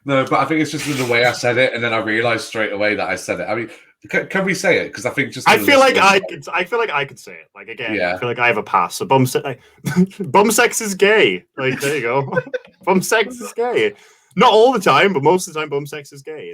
No, but I think it's just in the way I said it, and then I realised straight away that I said it. I mean, can we say it? Because I think just I feel like I could say it. Like again, I feel like I have a pass. So bum sex is gay. Like there you go. Bum sex is gay. Not all the time, but most of the time, bum sex is gay.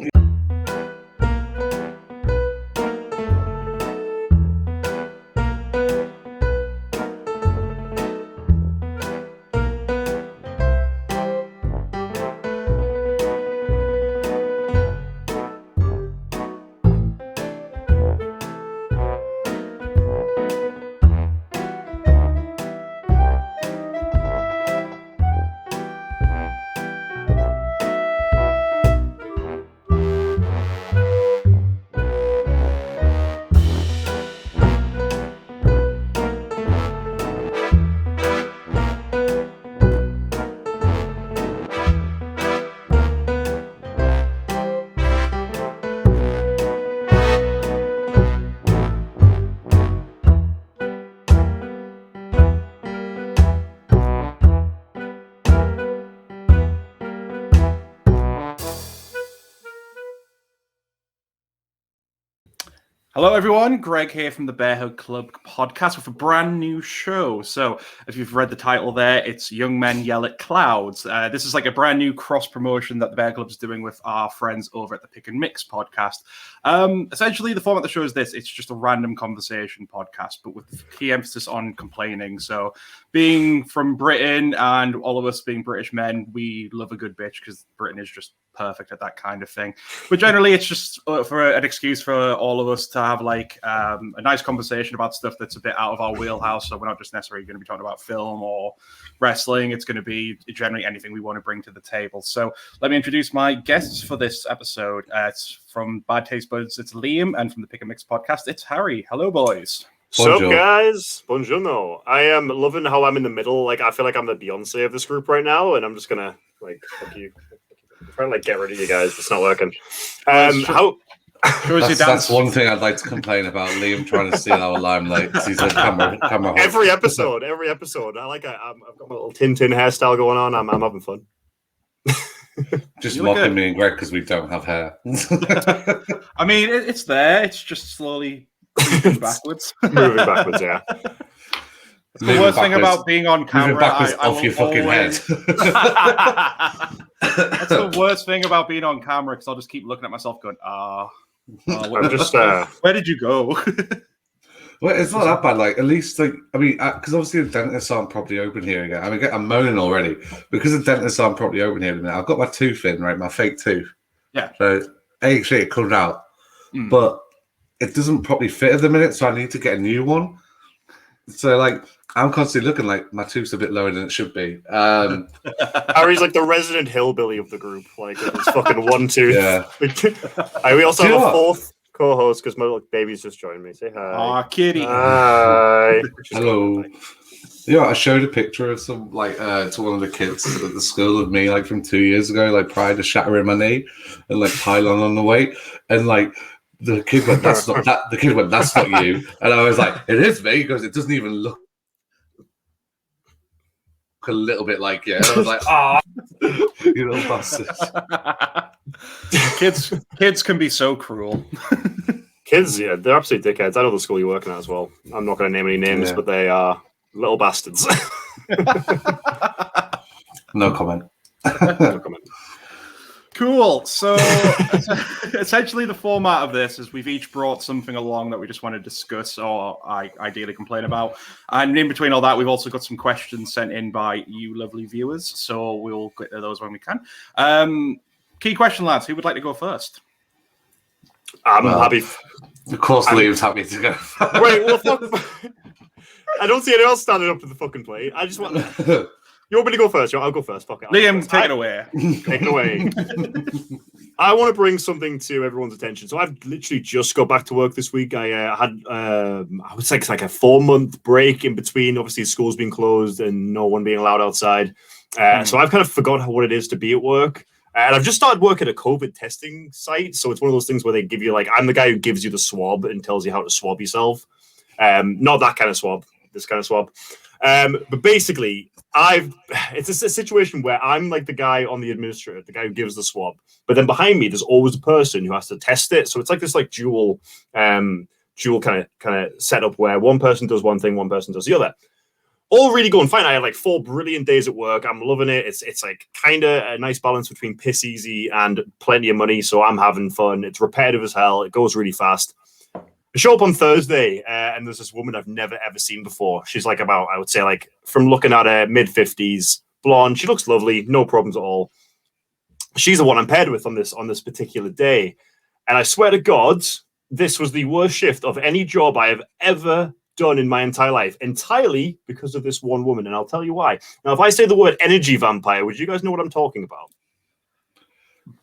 Hello, everyone. Greg here from the Bearhug Club Podcast with a brand new show. So, if you've read the title there, it's Young Men Yell at Clouds. This is like a brand new cross-promotion that the Bear Club is doing with our friends over at the Pigeon Mix Podcast. Essentially, the format of the show is this. It's just a random conversation podcast, but with key emphasis on complaining. So, being from Britain and all of us being British men, we love a good bitch because Britain is just perfect at that kind of thing. But generally, it's just for an excuse for all of us to have like a nice conversation about stuff that's a bit out of our wheelhouse. So we're not just necessarily going to be talking about film or wrestling. It's going to be generally anything we want to bring to the table. So let me introduce my guests for this episode. It's from Bad Taste Buds, it's Liam, and from the Pika Mix Podcast, it's Harry. Hello, boys. What's up, guys? Buongiorno. I am loving how I'm in the middle. Like, I feel like I'm the Beyonce of this group right now, and I'm just gonna like fuck you. I'm trying to like get rid of you guys. It's not working. That's one thing I'd like to complain about. Liam trying to steal our limelight. He's a camera. Every episode. I like. I've got my little Tintin hairstyle going on. I'm having fun. Just mocking me and Greg because we don't have hair. I mean, it's there. It's just slowly moving backwards. Moving backwards, yeah. The worst thing about being on camera, off your fucking head. That's the worst thing about being on camera because I'll just keep looking at myself going, I'm just, where did you go? Well, it's not that bad. Like, at least, like, I mean, because obviously the dentists aren't properly open here again. I mean, I'm moaning already because the dentists aren't properly open here. I've got my tooth in, right? My fake tooth. Yeah. So, actually, it comes out, but it doesn't properly fit at the minute. So I need to get a new one. So, like, I'm constantly looking like my tooth's a bit lower than it should be. Harry's like the resident hillbilly of the group. Like, it's fucking one tooth. Yeah. We also have a fourth co-host because my little baby's just joined me. Say hi. Aw, kitty. Hi. Hello. Yeah, I showed a picture of some like to one of the kids at the school of me like from 2 years ago, like prior to shattering my knee and like pylon on the weight, and like the kid went, "That's not that." The kid went, "That's not you," and I was like, "It is me," because it doesn't even look a little bit like you. And I was like, "Ah, you little bastards." Kids can be so cruel. Kids, yeah, they're absolute dickheads. I know the school you're working at as well. I'm not going to name any names, but they are little bastards. No comment. No comment. Cool. So essentially the format of this is we've each brought something along that we just want to discuss or ideally complain about. And in between all that, we've also got some questions sent in by you lovely viewers. So we'll get to those when we can. Key question, lads. Who would like to go first? I'm happy. Of course, Liam's happy to go. Wait, well, fuck. I don't see anyone else standing up to the fucking plate. I just want... You want me to go first? I'll go first. Fuck it. Liam, take it away. Take it away. I want to bring something to everyone's attention. So I've literally just got back to work this week. I had, I would say it's like a 4-month break in between. Obviously, school's been closed and no one being allowed outside. So I've kind of forgotten what it is to be at work. And I've just started work at a COVID testing site. So it's one of those things where they give you like, I'm the guy who gives you the swab and tells you how to swab yourself. Not that kind of swab, this kind of swab. But basically, it's a situation where I'm like the guy on the administrator, the guy who gives the swab, but then behind me there's always a person who has to test it. So it's like this like dual kind of setup where one person does one thing, one person does the other. All really going fine. I had like 4 brilliant days at work. I'm loving it. It's like kind of a nice balance between piss easy and plenty of money. So I'm having fun. It's repetitive as hell. It goes really fast. I show up on Thursday, and there's this woman I've never ever seen before. She's like about, I would say, like from looking at her, mid-50s, blonde. She looks lovely, no problems at all. She's the one I'm paired with on this particular day, and I swear to God, this was the worst shift of any job I have ever done in my entire life, entirely because of this one woman, and I'll tell you why. Now, if I say the word energy vampire, would you guys know what I'm talking about?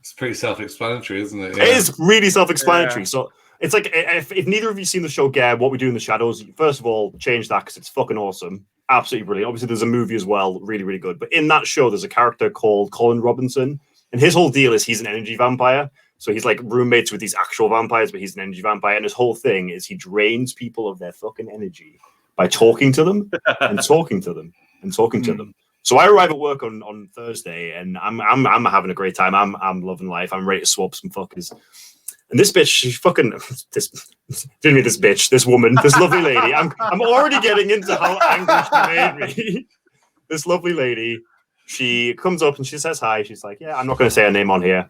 It's pretty self-explanatory, isn't it? Yeah. It is really self-explanatory. Yeah. So it's like, if neither of you seen the show Gare, What We Do in the Shadows, first of all, change that because it's fucking awesome. Absolutely brilliant. Obviously, there's a movie as well, really, really good. But in that show, there's a character called Colin Robinson, and his whole deal is he's an energy vampire. So he's like roommates with these actual vampires, but he's an energy vampire. And his whole thing is he drains people of their fucking energy by talking to them and talking to them and talking to them. So I arrive at work on Thursday, and I'm having a great time. I'm loving life. I'm ready to swap some fuckers. And this bitch, she fucking this woman, this lovely lady. I'm already getting into how angry she made me. This lovely lady, she comes up and she says hi. She's like, yeah, I'm not going to say her name on here.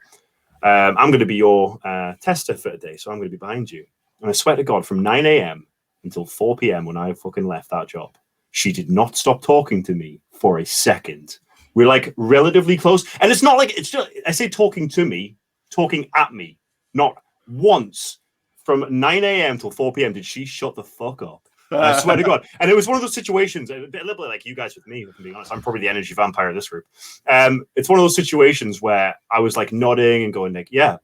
I'm going to be your tester for today, so I'm going to be behind you. And I swear to God, from 9 a.m. until 4 p.m. when I fucking left that job, she did not stop talking to me for a second. We're like relatively close. And it's not like, it's just, I say talking to me, talking at me. Not once from 9 a.m. till 4 p.m. did she shut the fuck up. I swear to God. And it was one of those situations, a little bit like you guys with me, if I'm being honest. I'm probably the energy vampire of this group. It's one of those situations where I was like nodding and going like, yeah,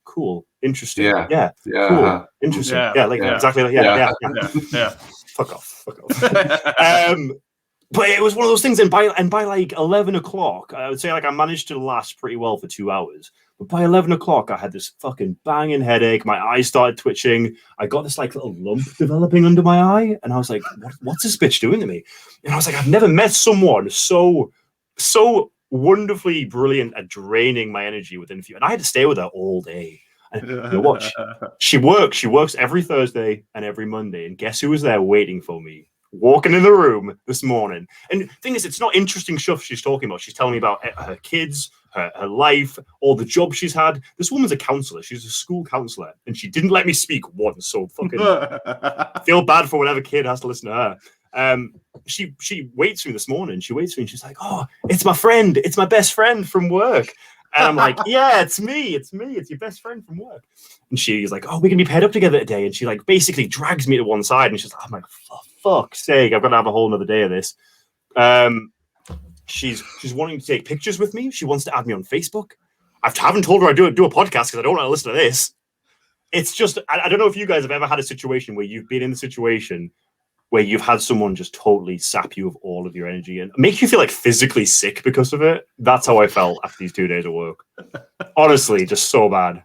cool, interesting. Yeah, cool, interesting. Exactly. Yeah. Fuck off. But it was one of those things, and by like 11 o'clock, I would say like I managed to last pretty well for 2 hours. But by 11 o'clock, I had this fucking banging headache. My eyes started twitching. I got this like little lump developing under my eye. And I was like, what's this bitch doing to me? And I was like, I've never met someone so wonderfully brilliant at draining my energy within a few. And I had to stay with her all day. And you know what? She works every Thursday and every Monday. And guess who was there waiting for me? Walking in the room this morning. And the thing is, it's not interesting stuff she's talking about. She's telling me about her kids, her life, all the jobs she's had. This woman's a counselor. She's a school counselor, and she didn't let me speak once. So fucking feel bad for whatever kid has to listen to her. She waits for me this morning. She waits for me, and she's like, "Oh, it's my friend. It's my best friend from work." And I'm like, "Yeah, it's me. It's your best friend from work." And she's like, "Oh, we're gonna be paired up together today." And she like basically drags me to one side, and she's like, "I'm like, for fuck's sake, I've got to have a whole another day of this." She's wanting to take pictures with me. She wants to add me on Facebook. I haven't told her I do a podcast because I don't want to listen to this. It's just, I don't know if you guys have ever had a situation where you've been in the situation where you've had someone just totally sap you of all of your energy and make you feel like physically sick because of it. That's how I felt after these 2 days of work. Honestly, just so bad.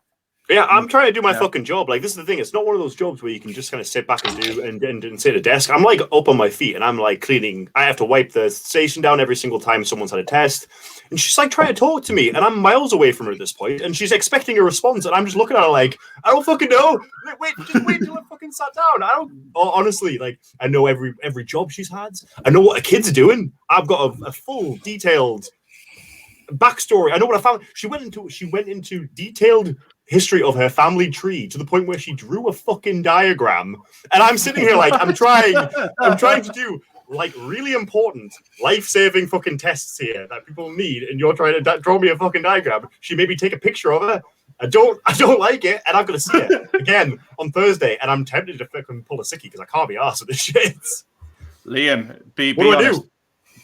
But yeah, I'm trying to do my fucking job. Like, this is the thing. It's not one of those jobs where you can just kind of sit back and do and sit at a desk. I'm like up on my feet and I'm like cleaning. I have to wipe the station down every single time someone's had a test. And she's like trying to talk to me and I'm miles away from her at this point. And she's expecting a response. And I'm just looking at her like, I don't fucking know. Just wait till I fucking sat down. Honestly, like, I know every job she's had. I know what her kids are doing. I've got a full detailed backstory. I know what I found. She went into detailed history of her family tree to the point where she drew a fucking diagram, and I'm sitting here like I'm trying to do like really important life-saving fucking tests here that people need, and you're trying to draw me a fucking diagram. She made me take a picture of it. I don't like it, and I'm gonna see it again on Thursday, and I'm tempted to fucking pull a sickie because I can't be arsed with this shit. Liam, be what do honest.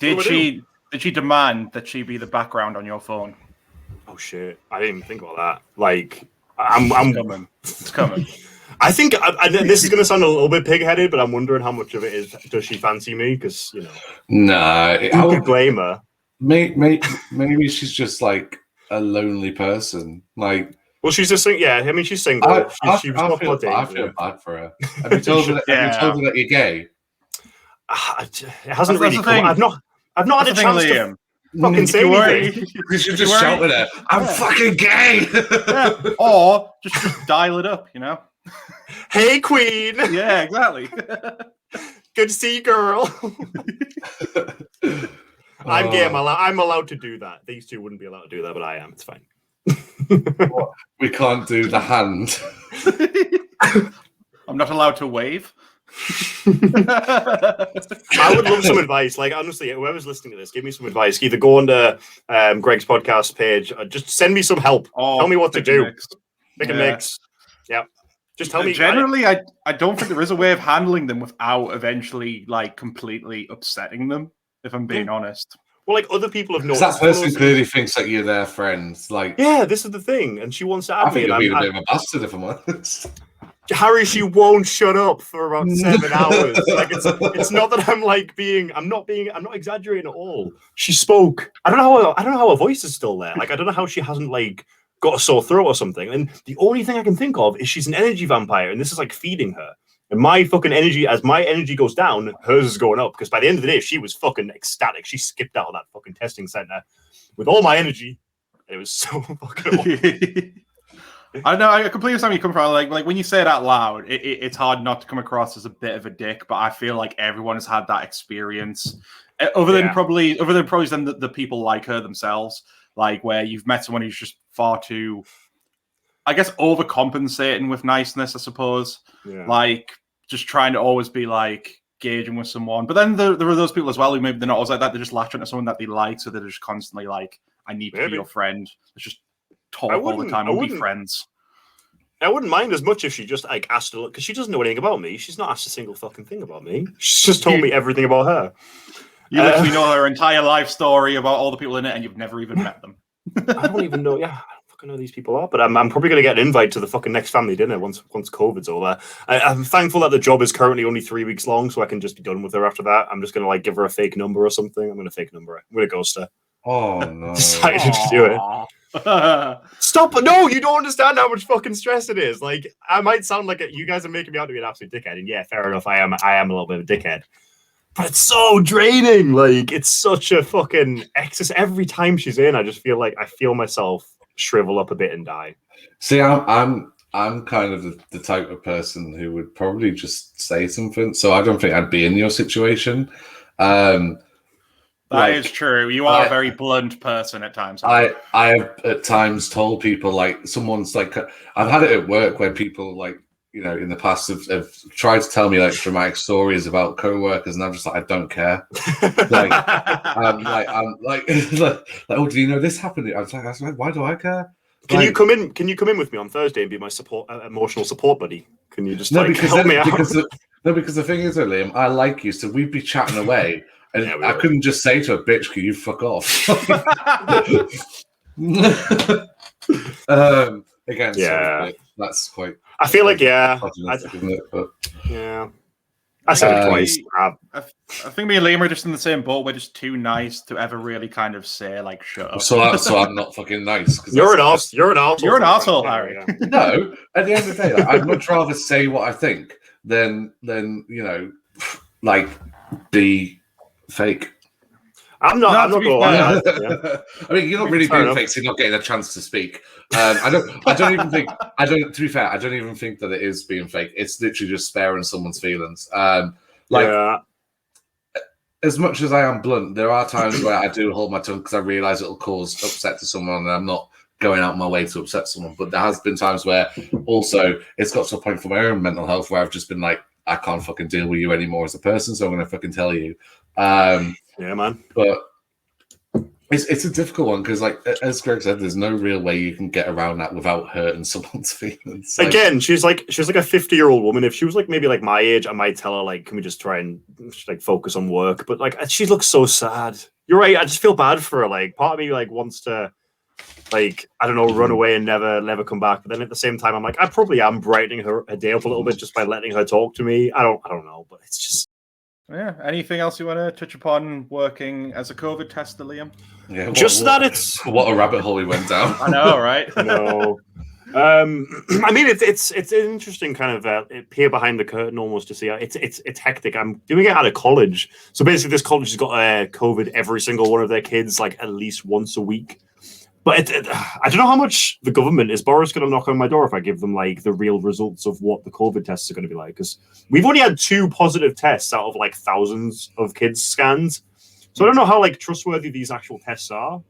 I do? Did she demand that she be the background on your phone? Oh shit! I didn't even think about that. Like, It's coming. I think this is going to sound a little bit pig-headed, but I'm wondering how much of it is does she fancy me? Because I could blame her. Maybe she's just like a lonely person. Like, well, she's just single. Yeah, I mean, she's single. I feel bad for her. Have you told her that you're gay? it hasn't really come. I've not had a chance to fucking say anything. You should just shout at her, I'm fucking gay! Or just dial it up, you know? Hey, queen! Yeah, exactly. Good to see you, girl. I'm gay. I'm allowed to do that. These two wouldn't be allowed to do that, but I am. It's fine. We can't do the hand. I'm not allowed to wave. I would love some advice. Like, honestly, whoever's listening to this, give me some advice. Either go on to Greg's podcast page, or just send me some help. Tell me what to do. Pick a mix. Yeah. Just tell me. Generally, I don't think there is a way of handling them without eventually, like, completely upsetting them, if I'm being honest. Well, like, other people have noticed. That person clearly thinks that you're their friends. Like, yeah, this is the thing. And she wants to add me. I think you're being a bit of a bastard, if I'm honest. Harry, she won't shut up for about 7 hours. Like, it's not that I'm like I'm not exaggerating at all. She spoke. I don't know how her voice is still there. Like, I don't know how she hasn't like got a sore throat or something. And the only thing I can think of is she's an energy vampire, and this is like feeding her. And my fucking energy, as my energy goes down, hers is going up. Because by the end of the day, she was fucking ecstatic. She skipped out of that fucking testing center with all my energy. It was so fucking awful. I know, I completely understand where you come from. Like when you say it out loud, it's hard not to come across as a bit of a dick. But I feel like everyone has had that experience, other than probably the people like her themselves. Like where you've met someone who's just far too, I guess, overcompensating with niceness, I suppose. Yeah. Like just trying to always be like gauging with someone. But then there are those people as well who maybe they're not always like that. They just latch onto someone that they like, so they're just constantly like, I need to be your friend. Let's just talk all the time and be friends. I wouldn't mind as much if she just like asked her, because she doesn't know anything about me. She's not asked a single fucking thing about me. She's just told me everything about her. You literally know her entire life story about all the people in it, and you've never even met them. I don't even know. Yeah, I don't fucking know who these people are, but I'm probably going to get an invite to the fucking next family dinner once COVID's over. I'm thankful that the job is currently only 3 weeks long, so I can just be done with her after that. I'm just going to like give her a fake number or something. I'm going to fake number her. I'm going to ghost her. Oh no! Decided to do it. Stop! No, you don't understand how much fucking stress it is. Like, I might sound like you guys are making me out to be an absolute dickhead, and yeah, fair enough. I am a little bit of a dickhead, but it's so draining. Like, it's such a fucking excess. Every time she's in, I just feel like I feel myself shrivel up a bit and die. See, I'm kind of the type of person who would probably just say something. So I don't think I'd be in your situation. That is true. You are a very blunt person at times. I have at times told people, like, someone's like, I've had it at work where people, like, you know, in the past have tried to tell me like dramatic stories about co-workers, and I'm just like, I don't care. I'm like, oh, do you know this happened? I was like, why do I care? Can you come in? Can you come in with me on Thursday and be my emotional support buddy? Can you just help me out? Because the thing is, Liam, I like you, so we'd be chatting away. And yeah, I couldn't just say to a bitch, can you fuck off? Again, yeah, that's quite. I feel like, yeah. Isn't it? But, yeah. I said it twice. I think me and Liam are just in the same boat. We're just too nice to ever really kind of say, like, shut up. So I'm not fucking nice. You're an arsehole. You're an arsehole. You're an arsehole, Harry. Yeah. No, at the end of the day, like, I'd much rather say what I think than you know, like, be fake. I'm not going to lie. Yeah. I mean, you're not really being fake, so you're not getting a chance to speak. I don't even think. To be fair, I don't even think that it is being fake. It's literally just sparing someone's feelings. As much as I am blunt, there are times where I do hold my tongue because I realise it'll cause upset to someone, and I'm not going out my way to upset someone. But there has been times where also it's got to a point for my own mental health where I've just been like, I can't fucking deal with you anymore as a person, so I'm going to fucking tell you. Yeah, man. But it's a difficult one because, like, as Greg said, there's no real way you can get around that without hurting someone's feelings. Like, again, she's like a 50-year-old woman. If she was like maybe like my age, I might tell her like, can we just try and like focus on work? But like, she looks so sad. You're right. I just feel bad for her. Like, part of me like wants to, like, I don't know, run away and never come back. But then at the same time, I'm like, I probably am brightening her day up a little bit just by letting her talk to me. I don't know, but it's just. Yeah. Anything else you want to touch upon working as a COVID tester, Liam? Yeah. That it's what a rabbit hole we went down. I know, right? No. I mean, it's an interesting kind of peer behind the curtain almost to see. It's hectic. I'm doing it out of college, so basically, this college has got COVID every single one of their kids like at least once a week. But I don't know how much the government is. Boris going to knock on my door if I give them like the real results of what the COVID tests are going to be like? Because we've only had 2 positive tests out of like thousands of kids scanned, so I don't know how like trustworthy these actual tests are.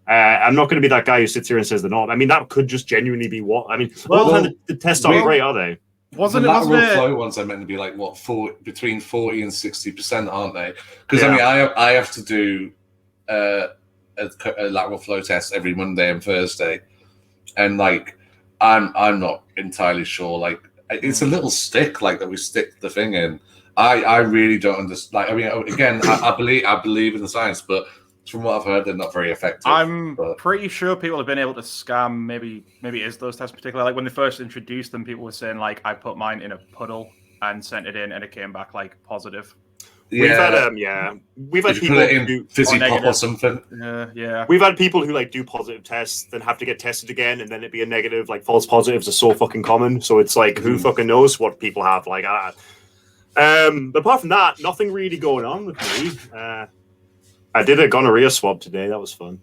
I'm not going to be that guy who sits here and says they're not. I mean, that could just genuinely be what. I mean, the tests aren't great, are they? Wasn't it? Flow ones are meant to be like what between 40 and 60%, aren't they? Because I mean, I have to do a lateral flow test every Monday and Thursday, and like I'm not entirely sure. Like it's a little stick like that we stick the thing in. I really don't understand. Like I mean, again, I believe in the science, but from what I've heard, they're not very effective. I'm pretty sure people have been able to scam maybe it is those tests particularly. Like when they first introduced them, people were saying like I put mine in a puddle and sent it in and it came back like positive. Yeah. We've had people who do fizzy pop or something. Yeah. We've had people who like do positive tests, then have to get tested again, and then it'd be a negative. Like false positives are so fucking common. So it's like who fucking knows what people have. Like, but apart from that, nothing really going on with me. I did a gonorrhea swab today. That was fun,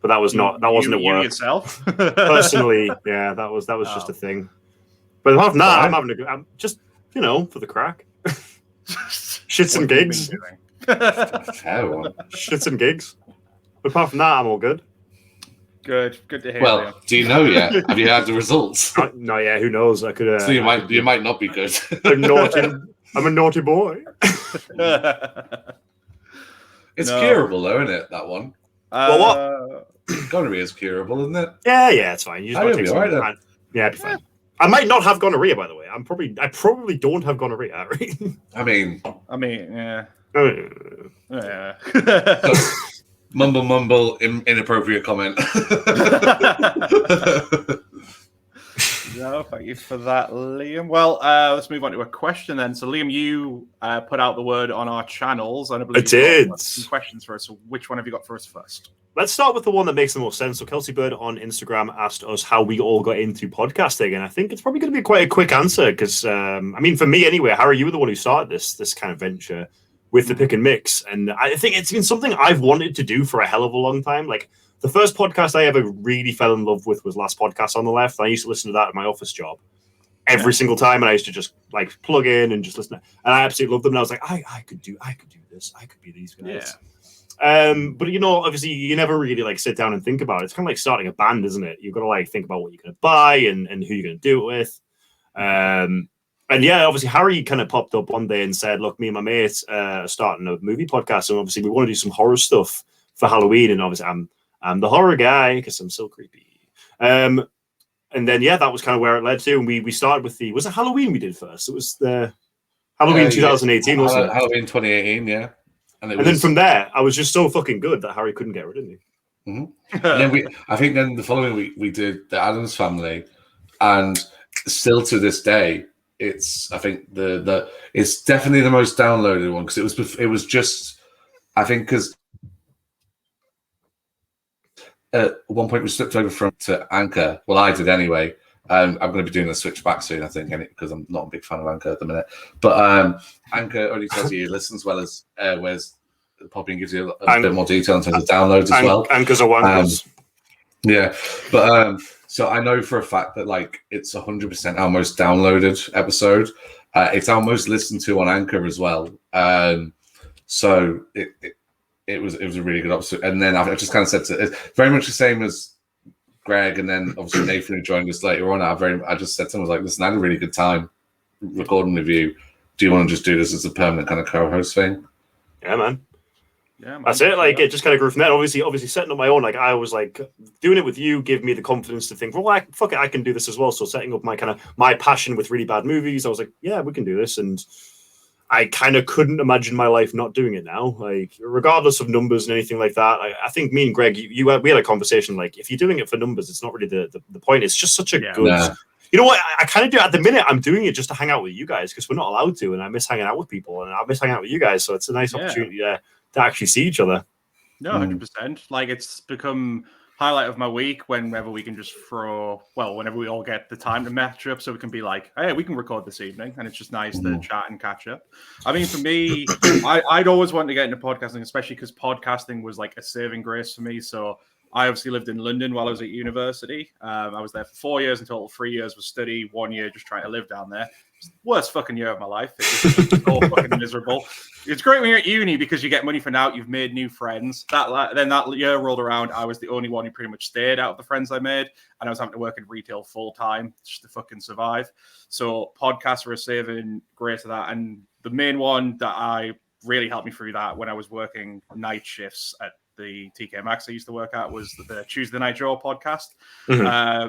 but that wasn't at work. Yourself personally, yeah, that was just a thing. But apart from that, I'm just for the crack. Shits and gigs. Shits and gigs. But apart from that, I'm all good. Good to hear. Well, do you know yet? Have you had the results? No, yeah. Who knows? I could. So you might not be good. I'm a naughty boy. It's curable, though, isn't it? That one. Well, what? Gonorrhea is curable, isn't it? Yeah, it's fine. You just I'll be all right then. Yeah, it'd be fine. I might not have gonorrhea, by the way. I probably don't have gonorrhea, right? I mean, yeah. Yeah. Mumble, inappropriate comment. No, thank you for that, Liam. Well, let's move on to a question then. So, Liam, you put out the word on our channels, and I believe you got some questions for us. So, which one have you got for us first? Let's start with the one that makes the most sense. So, Kelsey Bird on Instagram asked us how we all got into podcasting, and I think it's probably going to be quite a quick answer because, I mean, for me anyway, Harry, you were the one who started this kind of venture with the Pick and Mix, and I think it's been something I've wanted to do for a hell of a long time. Like, the first podcast I ever really fell in love with was Last Podcast on the Left. I used to listen to that at my office job every single time, and I used to just like plug in and just listen. And I absolutely loved them. And I was like, I could do this. I could be these guys. Yeah. But obviously, you never really like sit down and think about it. It's kind of like starting a band, isn't it? You've got to like think about what you're going to buy and who you're going to do it with. And yeah, obviously, Harry kind of popped up one day and said, "Look, me and my mate are starting a movie podcast, and obviously, we want to do some horror stuff for Halloween." And obviously, I'm the horror guy because I'm so creepy. And then, yeah, that was kind of where it led to. And we started with was it Halloween we did first? It was the Halloween 2018, wasn't it? Halloween 2018, yeah. And then from there, I was just so fucking good that Harry couldn't get rid of me. Mm-hmm. And then I think then the following week we did the Addams Family, and still to this day, it's it's definitely the most downloaded one because it was just I think because. At one point, we slipped over to Anchor. Well, I did anyway. I'm going to be doing a switch back soon, I think, because I'm not a big fan of Anchor at the minute. But Anchor only tells you listens, as well as whereas Podbean gives you a bit more detail in terms of downloads as well. Anchor's a wankers. Yeah, but so I know for a fact that like it's 100% our most downloaded episode. It's our most listened to on Anchor as well. So it was a really good episode. And then I just kind of said it's very much the same as Greg, and then obviously Nathan who joined us later on. I just said to him, I was like, listen, I had a really good time recording with you. Do you want to just do this as a permanent kind of co-host thing? Yeah, man. That's it. Like it just kind of grew from there. Obviously setting up my own. Like I was like doing it with you, gave me the confidence to think, well, fuck it, I can do this as well. So setting up my passion with really bad movies, I was like, yeah, we can do this. And I kind of couldn't imagine my life not doing it now. Like, regardless of numbers and anything like that, I think me and Greg, we had a conversation. Like, if you're doing it for numbers, it's not really the point. It's just such a good. Yeah. You know what? I kind of do at the minute. I'm doing it just to hang out with you guys because we're not allowed to, and I miss hanging out with people, and I miss hanging out with you guys. So it's a nice opportunity to actually see each other. No, 100%. Like it's become highlight of my week whenever we can just whenever we all get the time to match up, so we can be like, hey, we can record this evening, and it's just nice to chat and catch up. I mean, for me, I'd always wanted to get into podcasting, especially because podcasting was like a saving grace for me. So I obviously lived in London while I was at university. I was there for 4 years in total. 3 years was study, 1 year just trying to live down there. It's the worst fucking year of my life. It was so fucking miserable. It's great when you're at uni because you get money for now. You've made new friends. Then that year rolled around. I was the only one who pretty much stayed out of the friends I made, and I was having to work in retail full time just to fucking survive. So podcasts were a saving grace of that, and the main one that really helped me through that when I was working night shifts at the TK Maxx I used to work at was the Tuesday Night Jaw podcast.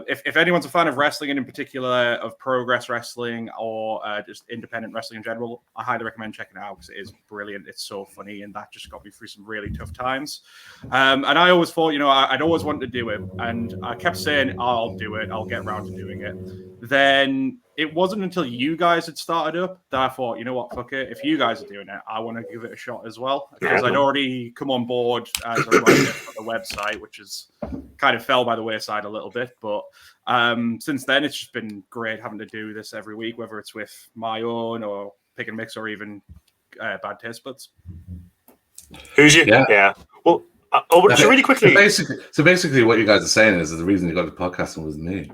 If anyone's a fan of wrestling, and in particular of Progress Wrestling or just independent wrestling in general, I highly recommend checking it out because it is brilliant. It's so funny, and that just got me through some really tough times. And I always thought, I'd always wanted to do it, and I kept saying, I'll do it, I'll get around to doing it. Then it wasn't until you guys had started up that I thought, you know what, fuck it. If you guys are doing it, I want to give it a shot as well. Because I'd already come on board as a writer for the website, which is kind of fell by the wayside a little bit. But since then, it's just been great having to do this every week, whether it's with my own or Pick and Mix or even Bad Taste Buds. Who's you? Yeah. Well, so really quickly. So basically, what you guys are saying is that the reason you got the podcasting was me.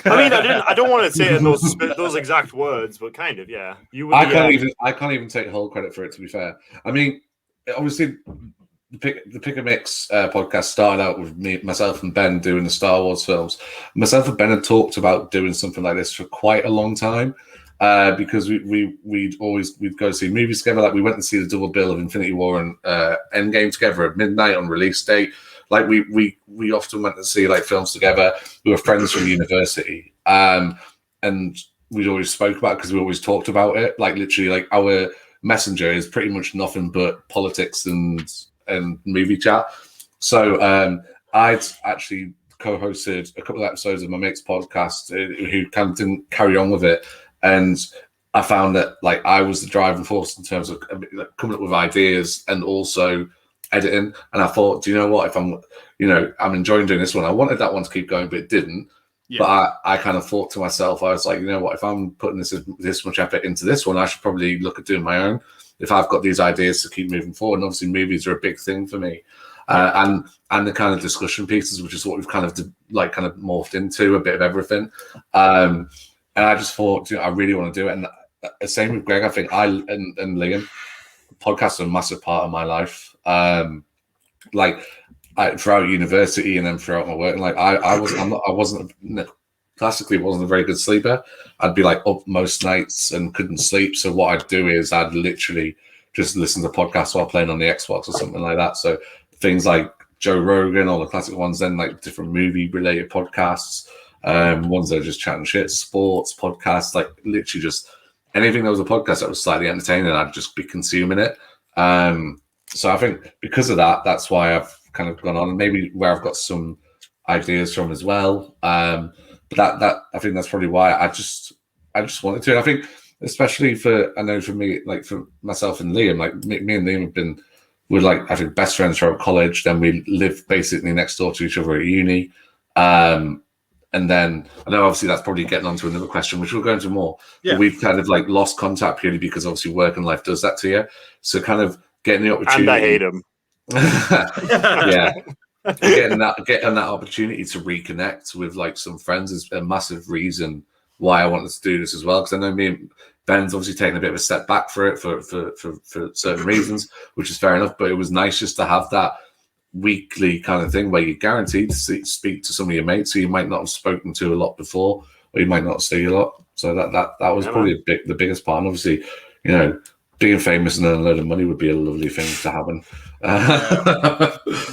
I mean, I don't want to say it in those exact words, but kind of, yeah. I can't even take whole credit for it, to be fair. I mean, obviously, the Pika Mix podcast started out with myself and Ben doing the Star Wars films. Myself and Ben had talked about doing something like this for quite a long time because we'd go see movies together. Like we went to see the double bill of Infinity War and Endgame together at midnight on release date. Like we often went to see like films together. We were friends from university, and we'd always spoke about it because we always talked about it. Like literally, like our messenger is pretty much nothing but politics and movie chat. So I'd actually co-hosted a couple of episodes of my mate's podcast who kind of didn't carry on with it, and I found that like I was the driving force in terms of like, coming up with ideas and also editing. And I thought, do you know what, if I'm enjoying doing this one, I wanted that one to keep going but it didn't. But I kind of thought to myself, I was like, you know what, if I'm putting this much effort into this one, I should probably look at doing my own if I've got these ideas to keep moving forward. And obviously movies are a big thing for me, and the kind of discussion pieces, which is what we've kind of morphed into a bit of everything. And I just thought, I really want to do it. And same with Greg. I think and Liam, podcasts are a massive part of my life. Throughout university and then throughout my work, like classically wasn't a very good sleeper. I'd be like up most nights and couldn't sleep. So what I'd do is I'd literally just listen to podcasts while playing on the Xbox or something like that. So things like Joe Rogan, all the classic ones, then like different movie related podcasts, ones that are just chatting shit, sports podcasts, like literally just anything that was a podcast that was slightly entertaining, I'd just be consuming it. So I think because of that, that's why I've kind of gone on, and maybe where I've got some ideas from as well. But that I think that's probably why I just wanted to. And I think especially for me, like for myself and Liam, like me and Liam we're like I think best friends throughout college. Then we live basically next door to each other at uni. And then I know obviously that's probably getting on to another question, which we'll go into more. Yeah. But we've kind of like lost contact purely because obviously work and life does that to you. So kind of getting the opportunity. And I hate him. Yeah. getting that opportunity to reconnect with like some friends is a massive reason why I wanted to do this as well. Because I know me and Ben's obviously taken a bit of a step back for it for certain reasons, which is fair enough. But it was nice just to have that weekly kind of thing where you're guaranteed to speak to some of your mates who you might not have spoken to a lot before, or you might not see a lot. So that was probably the biggest part. And obviously, being famous and earning a load of money would be a lovely thing to happen.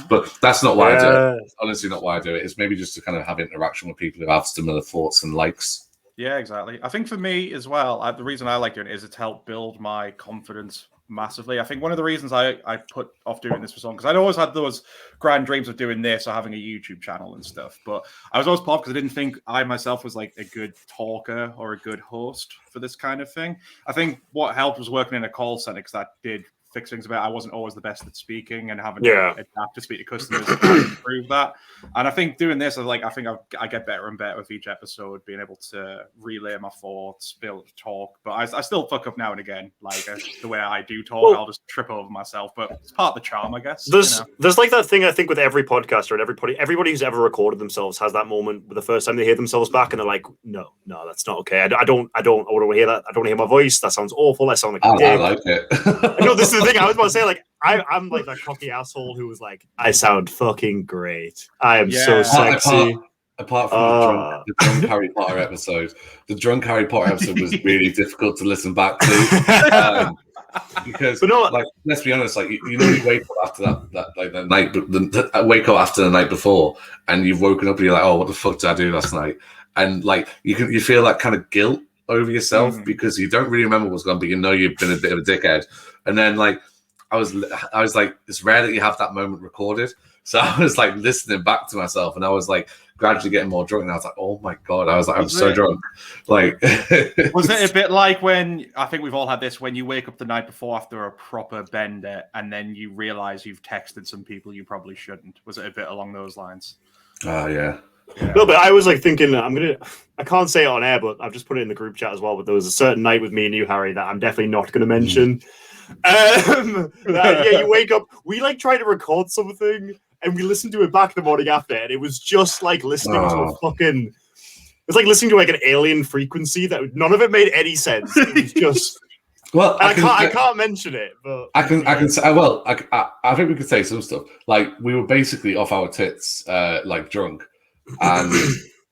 But that's not why I do it. It's honestly not why I do it. It's maybe just to kind of have interaction with people who have similar thoughts and likes. Yeah, exactly. I think for me as well, the reason I like doing it is it's helped build my confidence massively. I think one of the reasons I put off doing this for so long, because I'd always had those grand dreams of doing this or having a YouTube channel and stuff, but I was always popped because I didn't think I myself was like a good talker or a good host for this kind of thing. I think what helped was working in a call center, because that did fix things about. I wasn't always the best at speaking, and having to adapt to speak to customers to improve that. And I think doing this, I get better and better with each episode, being able to relay my thoughts, be able to talk. But I still fuck up now and again. Like the way I do talk, I'll just trip over myself. But it's part of the charm, I guess. There's like that thing I think with every podcaster and everybody who's ever recorded themselves has that moment the first time they hear themselves back, and they're like, no, that's not okay. I don't want to hear that. I don't want to hear my voice. That sounds awful. I sound like a dick. I like it. I know this is the thing. I was about to say, like, I'm like that cocky asshole who was like, I sound fucking great. I am so sexy. Apart from the drunk Harry Potter episode, the drunk Harry Potter episode was really difficult to listen back to. Because, like, let's be honest, like, you wake up after that like the night, wake up after the night before, and you've woken up and you're like, oh, what the fuck did I do last night? And like, you feel that kind of guilt over yourself because you don't really remember what's gone, but you know you've been a bit of a dickhead. And then like, I was like, it's rare that you have that moment recorded. So I was like listening back to myself, and I was like gradually getting more drunk, and I was like, oh my God, I was like, I'm so drunk. Like, was it a bit like when, I think we've all had this, when you wake up the night before after a proper bender and then you realize you've texted some people you probably shouldn't? Was it a bit along those lines? Oh, yeah. No, but I was like thinking, I can't say it on air, but I've just put it in the group chat as well. But there was a certain night with me and you, Harry, that I'm definitely not going to mention. You wake up, we like try to record something and we listen to it back the morning after, and it was just like listening to a fucking, it's like listening to like an alien frequency that none of it made any sense. It was just. Well, I can't mention it, but I can say. Well, I think we could say some stuff. Like, we were basically off our tits, like drunk, and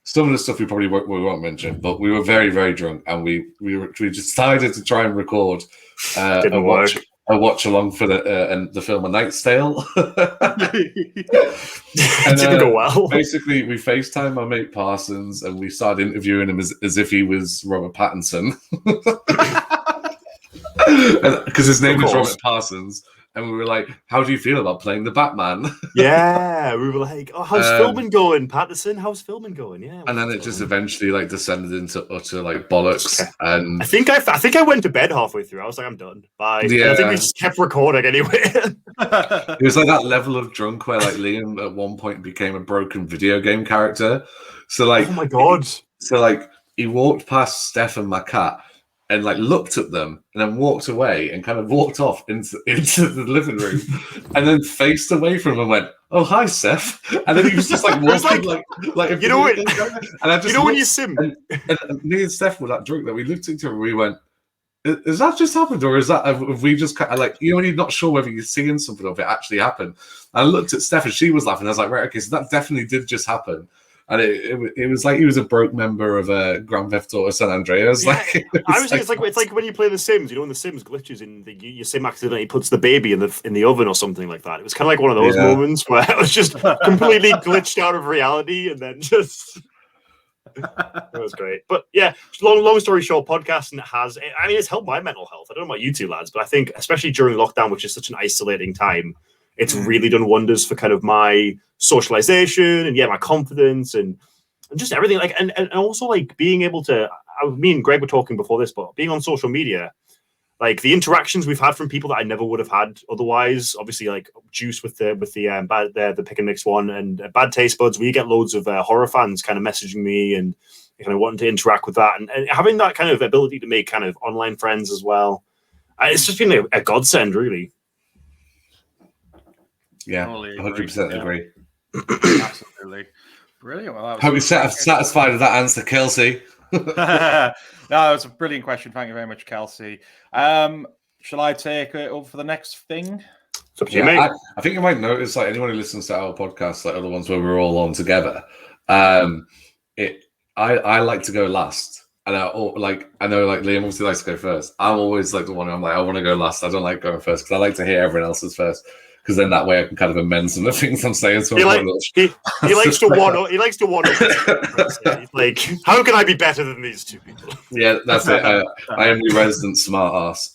some of the stuff we probably won't mention. But we were very, very drunk, and we decided to try and record a watch along for the film A Knight's Tale. It didn't go well. Basically, we FaceTime my mate Parsons, and we started interviewing him as if he was Robert Pattinson. Because his name is Robert Parsons, and we were like, how do you feel about playing the Batman? Yeah, we were like, oh, how's filming going, Patterson? How's filming going? Yeah. And then it just eventually like descended into utter like bollocks. And I think I went to bed halfway through. I was like, I'm done. Bye. Yeah. I think we just kept recording anyway. It was like that level of drunk where like Liam at one point became a broken video game character. So like, oh my God. So like, he walked past Steph and my cat, and like looked at them, and then walked away, and kind of walked off into the living room, and then faced away from him and went, "Oh, hi, Steph." And then he was just like walking, like you know what? And I just, you know, when you sim, and me and Steph were that drunk that we looked at each other, and we went, "Has that just happened, or have we just kind of like, you know, when you're not sure whether you're seeing something or if it actually happened?" And I looked at Steph, and she was laughing. I was like, "Right, okay, so that definitely did just happen." And it was like he was a broke member of Grand Theft Auto San Andreas. Yeah. I was like, it's like when you play The Sims. You know, when The Sims glitches in your sim accidentally puts the baby in the oven or something like that. It was kind of like one of those moments where it was just completely glitched out of reality, and then just it was great. But yeah, long story short, podcasting it's helped my mental health. I don't know about you two lads, but I think especially during lockdown, which is such an isolating time, it's really done wonders for kind of my socialization and my confidence and just everything. Like and also like being able to. Me and Greg were talking before this, but being on social media, like the interactions we've had from people that I never would have had otherwise. Obviously, like Juice with the Pigeon Mix one, and Bad Taste Buds. We get loads of horror fans kind of messaging me and kind of wanting to interact with that, and having that kind of ability to make kind of online friends as well. It's just been a godsend, really. Yeah, 100% agree. Absolutely. Brilliant. Well, hope you're satisfied with that answer, Kelsey. No, it's a brilliant question. Thank you very much, Kelsey. Shall I take it over for the next thing? It's up to you, mate. I think you might notice, like anyone who listens to our podcast, like other ones where we're all on together, I like to go last. And I know like Liam obviously likes to go first. I'm always like the one who I'm like, I want to go last. I don't like going first because I like to hear everyone else's first. Because then that way I can kind of amend some of the things I'm saying. So he likes to one up. He likes to one up. He's like, how can I be better than these two people? Yeah, that's it. I am the resident smart ass.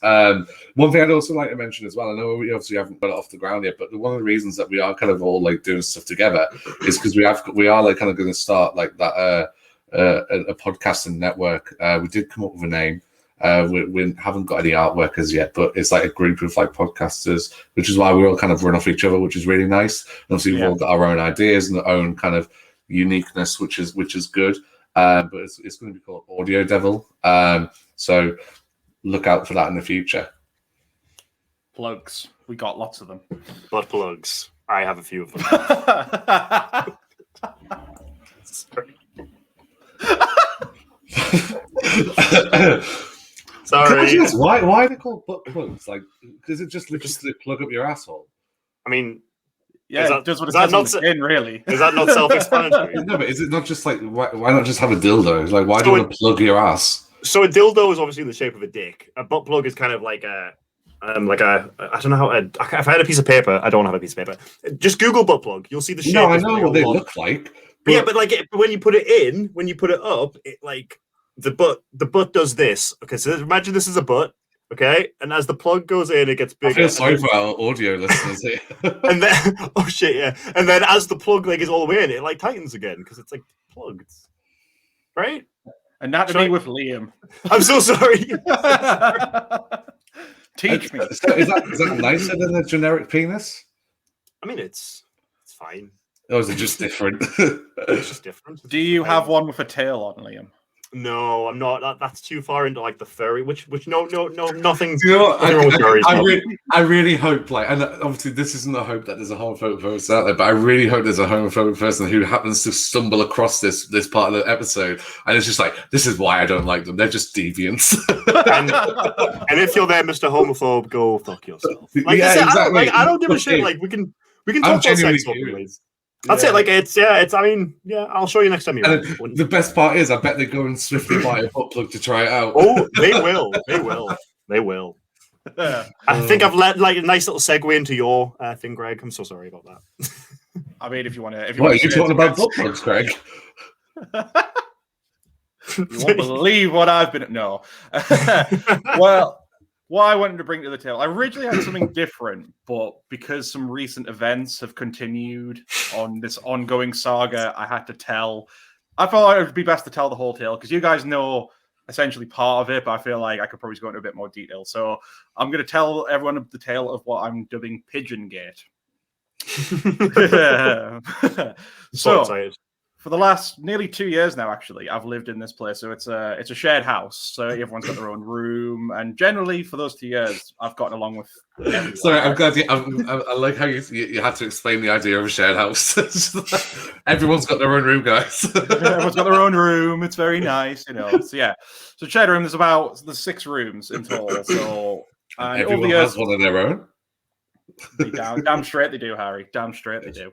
One thing I'd also like to mention as well, I know we obviously haven't got it off the ground yet, but one of the reasons that we are kind of all like doing stuff together is because we are like kind of going to start like that a podcasting network. We did come up with a name. We haven't got any artwork as yet, but it's like a group of like podcasters, which is why we all kind of run off each other, which is really nice. And obviously, we've all got our own ideas and our own kind of uniqueness, which is good. But it's going to be called Audio Devil. So look out for that in the future. Plugs. We got lots of them. Butt plugs. I have a few of them. Sorry. Why are they called butt plugs? Like, is it just literally plug up your asshole? I mean, yeah, it does what it says on the tin, really. Is that not self-explanatory? No, but is it not just like, why not just have a dildo? Like, why do you want to plug your ass? So a dildo is obviously the shape of a dick. A butt plug is kind of like a I don't know how. If I had a piece of paper, I don't have a piece of paper. Just Google butt plug. You'll see the shape. No, I know what they look like. But yeah, but like when you put it in, when you put it up, it like the butt does this. Okay, so imagine this is a butt. Okay, and as the plug goes in, it gets bigger. I feel sorry for our audio listeners here. And then, oh shit, yeah. And then as the plug like is all the way in, it like tightens again because it's like plugged, right? Anatomy with Liam. I'm so sorry. Teach me. So is that nicer than a generic penis? I mean, it's fine. Or is it just different? It's just different. Do you have one with a tail on, Liam? No, I'm not. That's too far into like the furry. Which no, nothing. Do you know what? I really hope, like, and obviously this isn't a hope that there's a homophobic person out there, but I really hope there's a homophobic person who happens to stumble across this part of the episode, and it's just like, this is why I don't like them. They're just deviants. and if you're there, Mr. Homophobe, go fuck yourself. Like, yeah, exactly. I don't give a shit. Like we can talk about sex openly. That's it. Like it's. I mean, yeah. I'll show you next time. The best part is, I bet they go and swiftly buy a butt plug to try it out. Oh, they will. They will. I think I've let like a nice little segue into your thing, Greg. I'm so sorry about that. I mean, if you want to, what are you talking about butt plugs, Greg? You won't believe what I've been. No. Well. What I wanted to bring to the table, I originally had something different, but because some recent events have continued on this ongoing saga, I had to tell. I thought it would be best to tell the whole tale because you guys know essentially part of it, but I feel like I could probably go into a bit more detail. So I'm going to tell everyone the tale of what I'm dubbing Pigeon Gate. So excited. For the last nearly 2 years now, actually, I've lived in this place. So it's a shared house. So everyone's got their own room. And generally, for those 2 years, I've gotten along with everyone. Sorry, I'm glad I like how you had to explain the idea of a shared house. Everyone's got their own room, guys. Everyone's got their own room. It's very nice, you know. So yeah. So shared room, there's 6 rooms in total. So everyone has one of their own. Damn straight they do, Harry. Damn straight they do.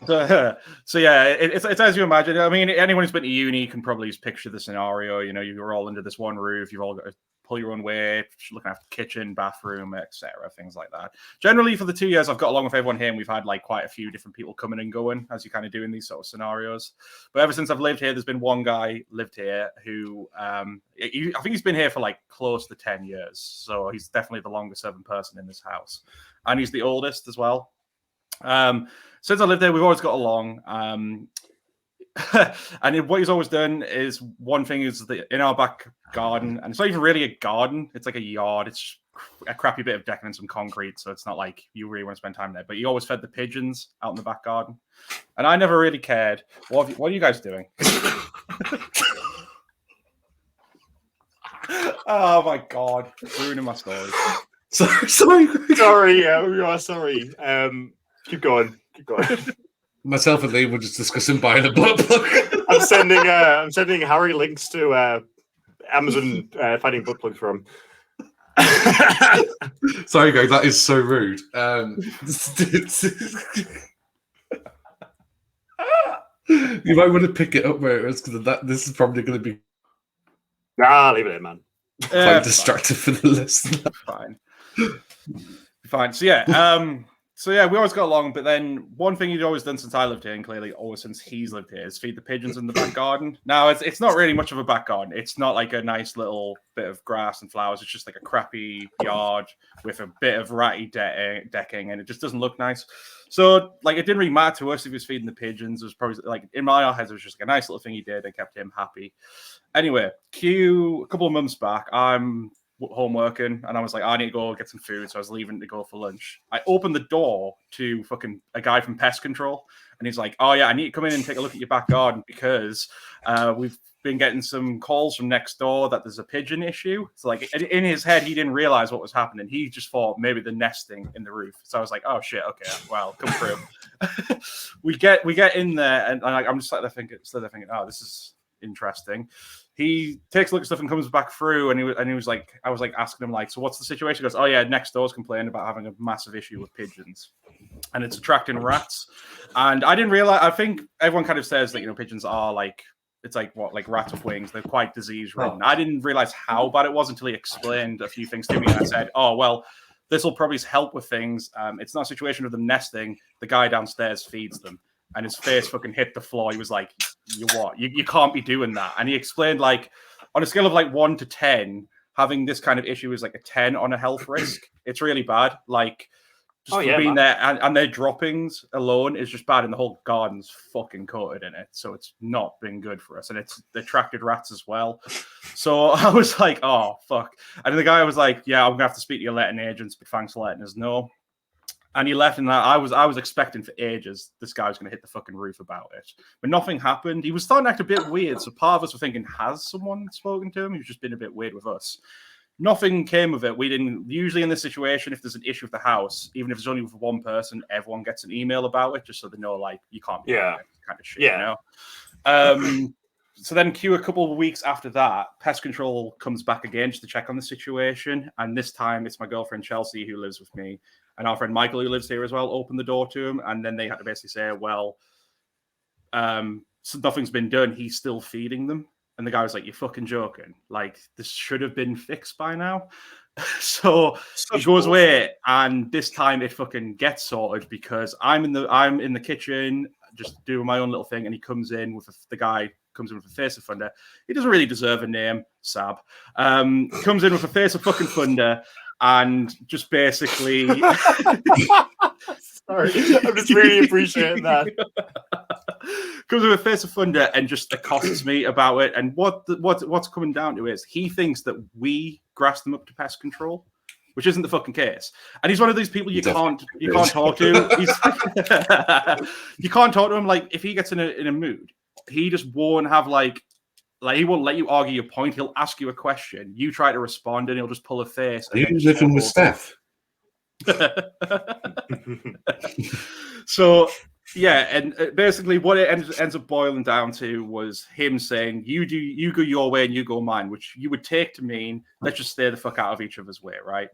So yeah, it's as you imagine. I mean, anyone who's been to uni can probably just picture the scenario. You know, you're all under this one roof. You've all got to pull your own weight, looking after the kitchen, bathroom, etc., things like that. Generally, for the 2 years I've got along with everyone here, and we've had like quite a few different people coming and going, as you kind of do in these sort of scenarios. But ever since I've lived here, there's been one guy lived here who I think he's been here for like close to 10 years. So he's definitely the longest serving person in this house. And he's the oldest as well. Since I lived there, we've always got along. And what he's always done is one thing is in our back garden, and it's not even really a garden, it's like a yard. It's just a crappy bit of decking and some concrete, so it's not like you really want to spend time there. But he always fed the pigeons out in the back garden. And I never really cared. What are you guys doing? Oh my God. Ruining my story. Sorry, yeah, sorry. Keep going. Myself and Lee were just discussing buying a butt plug. I'm sending Harry links to Amazon finding butt plugs from. Sorry, guys, that is so rude. You might want to pick it up where it is, because this is probably going to be leave it in, man. Quite distracted for the listener. Fine. So yeah, So yeah, we always got along, but then one thing he'd always done since I lived here, and clearly always since he's lived here, is feed the pigeons in the back garden. Now it's not really much of a back garden. It's not like a nice little bit of grass and flowers. It's just like a crappy yard with a bit of ratty decking, and it just doesn't look nice. So like it didn't really matter to us if he was feeding the pigeons. It was probably like in my head, it was just like a nice little thing he did and kept him happy. Anyway, a couple of months back, I'm home working, and I was like, I need to go get some food, so I was leaving to go for lunch. I opened the door to fucking a guy from pest control, and he's like, oh yeah, I need to come in and take a look at your back garden because we've been getting some calls from next door that there's a pigeon issue. So like in his head, he didn't realize what was happening. He just thought maybe the nesting in the roof. So I was like, oh shit, okay, well, come through. we get in there, and I'm just there thinking, oh, this is interesting. He takes a look at stuff and comes back through, and he was like, I was like asking him like, so what's the situation? He goes, oh yeah, next door's complaining about having a massive issue with pigeons, and it's attracting rats. And I didn't realize. I think everyone kind of says that pigeons are like, it's like what, like rats with wings. They're quite disease ridden. I didn't realize how bad it was until he explained a few things to me, and I said, oh well, this will probably help with things. It's not a situation of them nesting. The guy downstairs feeds them. And his face fucking hit the floor. He was like, you what? You can't be doing that. And he explained, like, on a scale of like 1 to 10, having this kind of issue is like a 10 on a health risk. It's really bad. Like, just being there, and their droppings alone is just bad. And the whole garden's fucking coated in it. So it's not been good for us. And it's attracted rats as well. So I was like, oh, fuck. And the guy was like, yeah, I'm going to have to speak to your letting agents, but thanks for letting us know. And he left, and I was expecting for ages this guy was going to hit the fucking roof about it, but nothing happened. He was starting to act a bit weird, so part of us were thinking, has someone spoken to him? He's just been a bit weird with us. Nothing came of it. We didn't. Usually in this situation, if there's an issue with the house, even if it's only with one person, everyone gets an email about it, just so they know, like, you can't be doing it, kind of shit, you know? So then a couple of weeks after that, pest control comes back again just to check on the situation, and this time it's my girlfriend Chelsea who lives with me. And our friend Michael, who lives here as well, opened the door to him. And then they had to basically say, well, so nothing's been done. He's still feeding them. And the guy was like, you're fucking joking. Like, this should have been fixed by now. So he goes away. And this time it fucking gets sorted because I'm in the kitchen just doing my own little thing. And he comes in with the guy comes in with a face of thunder. He doesn't really deserve a name, Sab. Comes in with a face of fucking thunder. And just basically, sorry, I'm just really appreciating that. Comes with a face of thunder and just accosts me about it. And what's coming down to is he thinks that we grassed them up to pest control, which isn't the fucking case. And he's one of these people you can't talk to. You can't talk to him. Like, if he gets in a mood, he just won't have like he won't let you argue your point. He'll ask you a question. You try to respond, and he'll just pull a face. Are you living with Steph? So, yeah, and basically what it ends up boiling down to was him saying, you go your way and you go mine, which you would take to mean, let's just stay the fuck out of each other's way, right?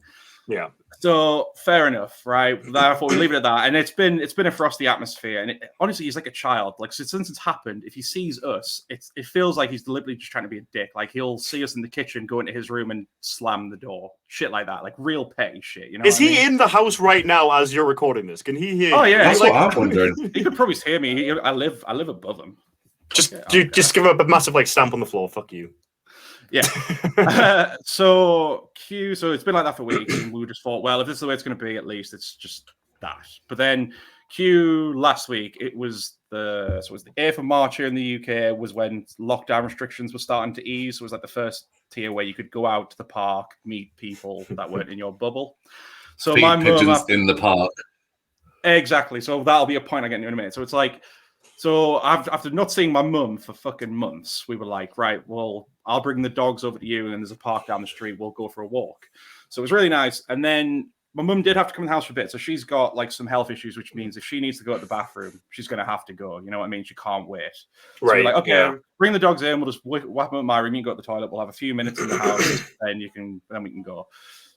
Yeah. So fair enough, right? Therefore, we leave it at that. And it's been a frosty atmosphere. And honestly, he's like a child. Like, since it's happened, if he sees us, it feels like he's deliberately just trying to be a dick. Like, he'll see us in the kitchen, go into his room and slam the door. Shit like that. Like, real petty shit. You know? Is he in the house right now as you're recording this? Can he hear? Oh yeah, that's what I'm wondering. He could probably hear me. I live above him. Just give him a massive stamp on the floor. Fuck you. Yeah. So it's been like that for weeks, and we just thought, well, if this is the way it's going to be, at least it's just that. But then last week, it was the 8th of March here in the UK was when lockdown restrictions were starting to ease. So it was like the first tier where you could go out to the park, meet people that weren't in your bubble. So my pigeons in the park. Exactly. So that'll be a point I get into in a minute. So it's like, so after not seeing my mum for fucking months, we were like, right, well, I'll bring the dogs over to you, and then there's a park down the street. We'll go for a walk. So it was really nice. And then my mum did have to come in the house for a bit. So she's got like some health issues, which means if she needs to go to the bathroom, she's going to have to go. You know what I mean? She can't wait. So right. We're like, okay, bring the dogs in. We'll just whap them at my room. You can go to the toilet. We'll have a few minutes in the house, and then we can go.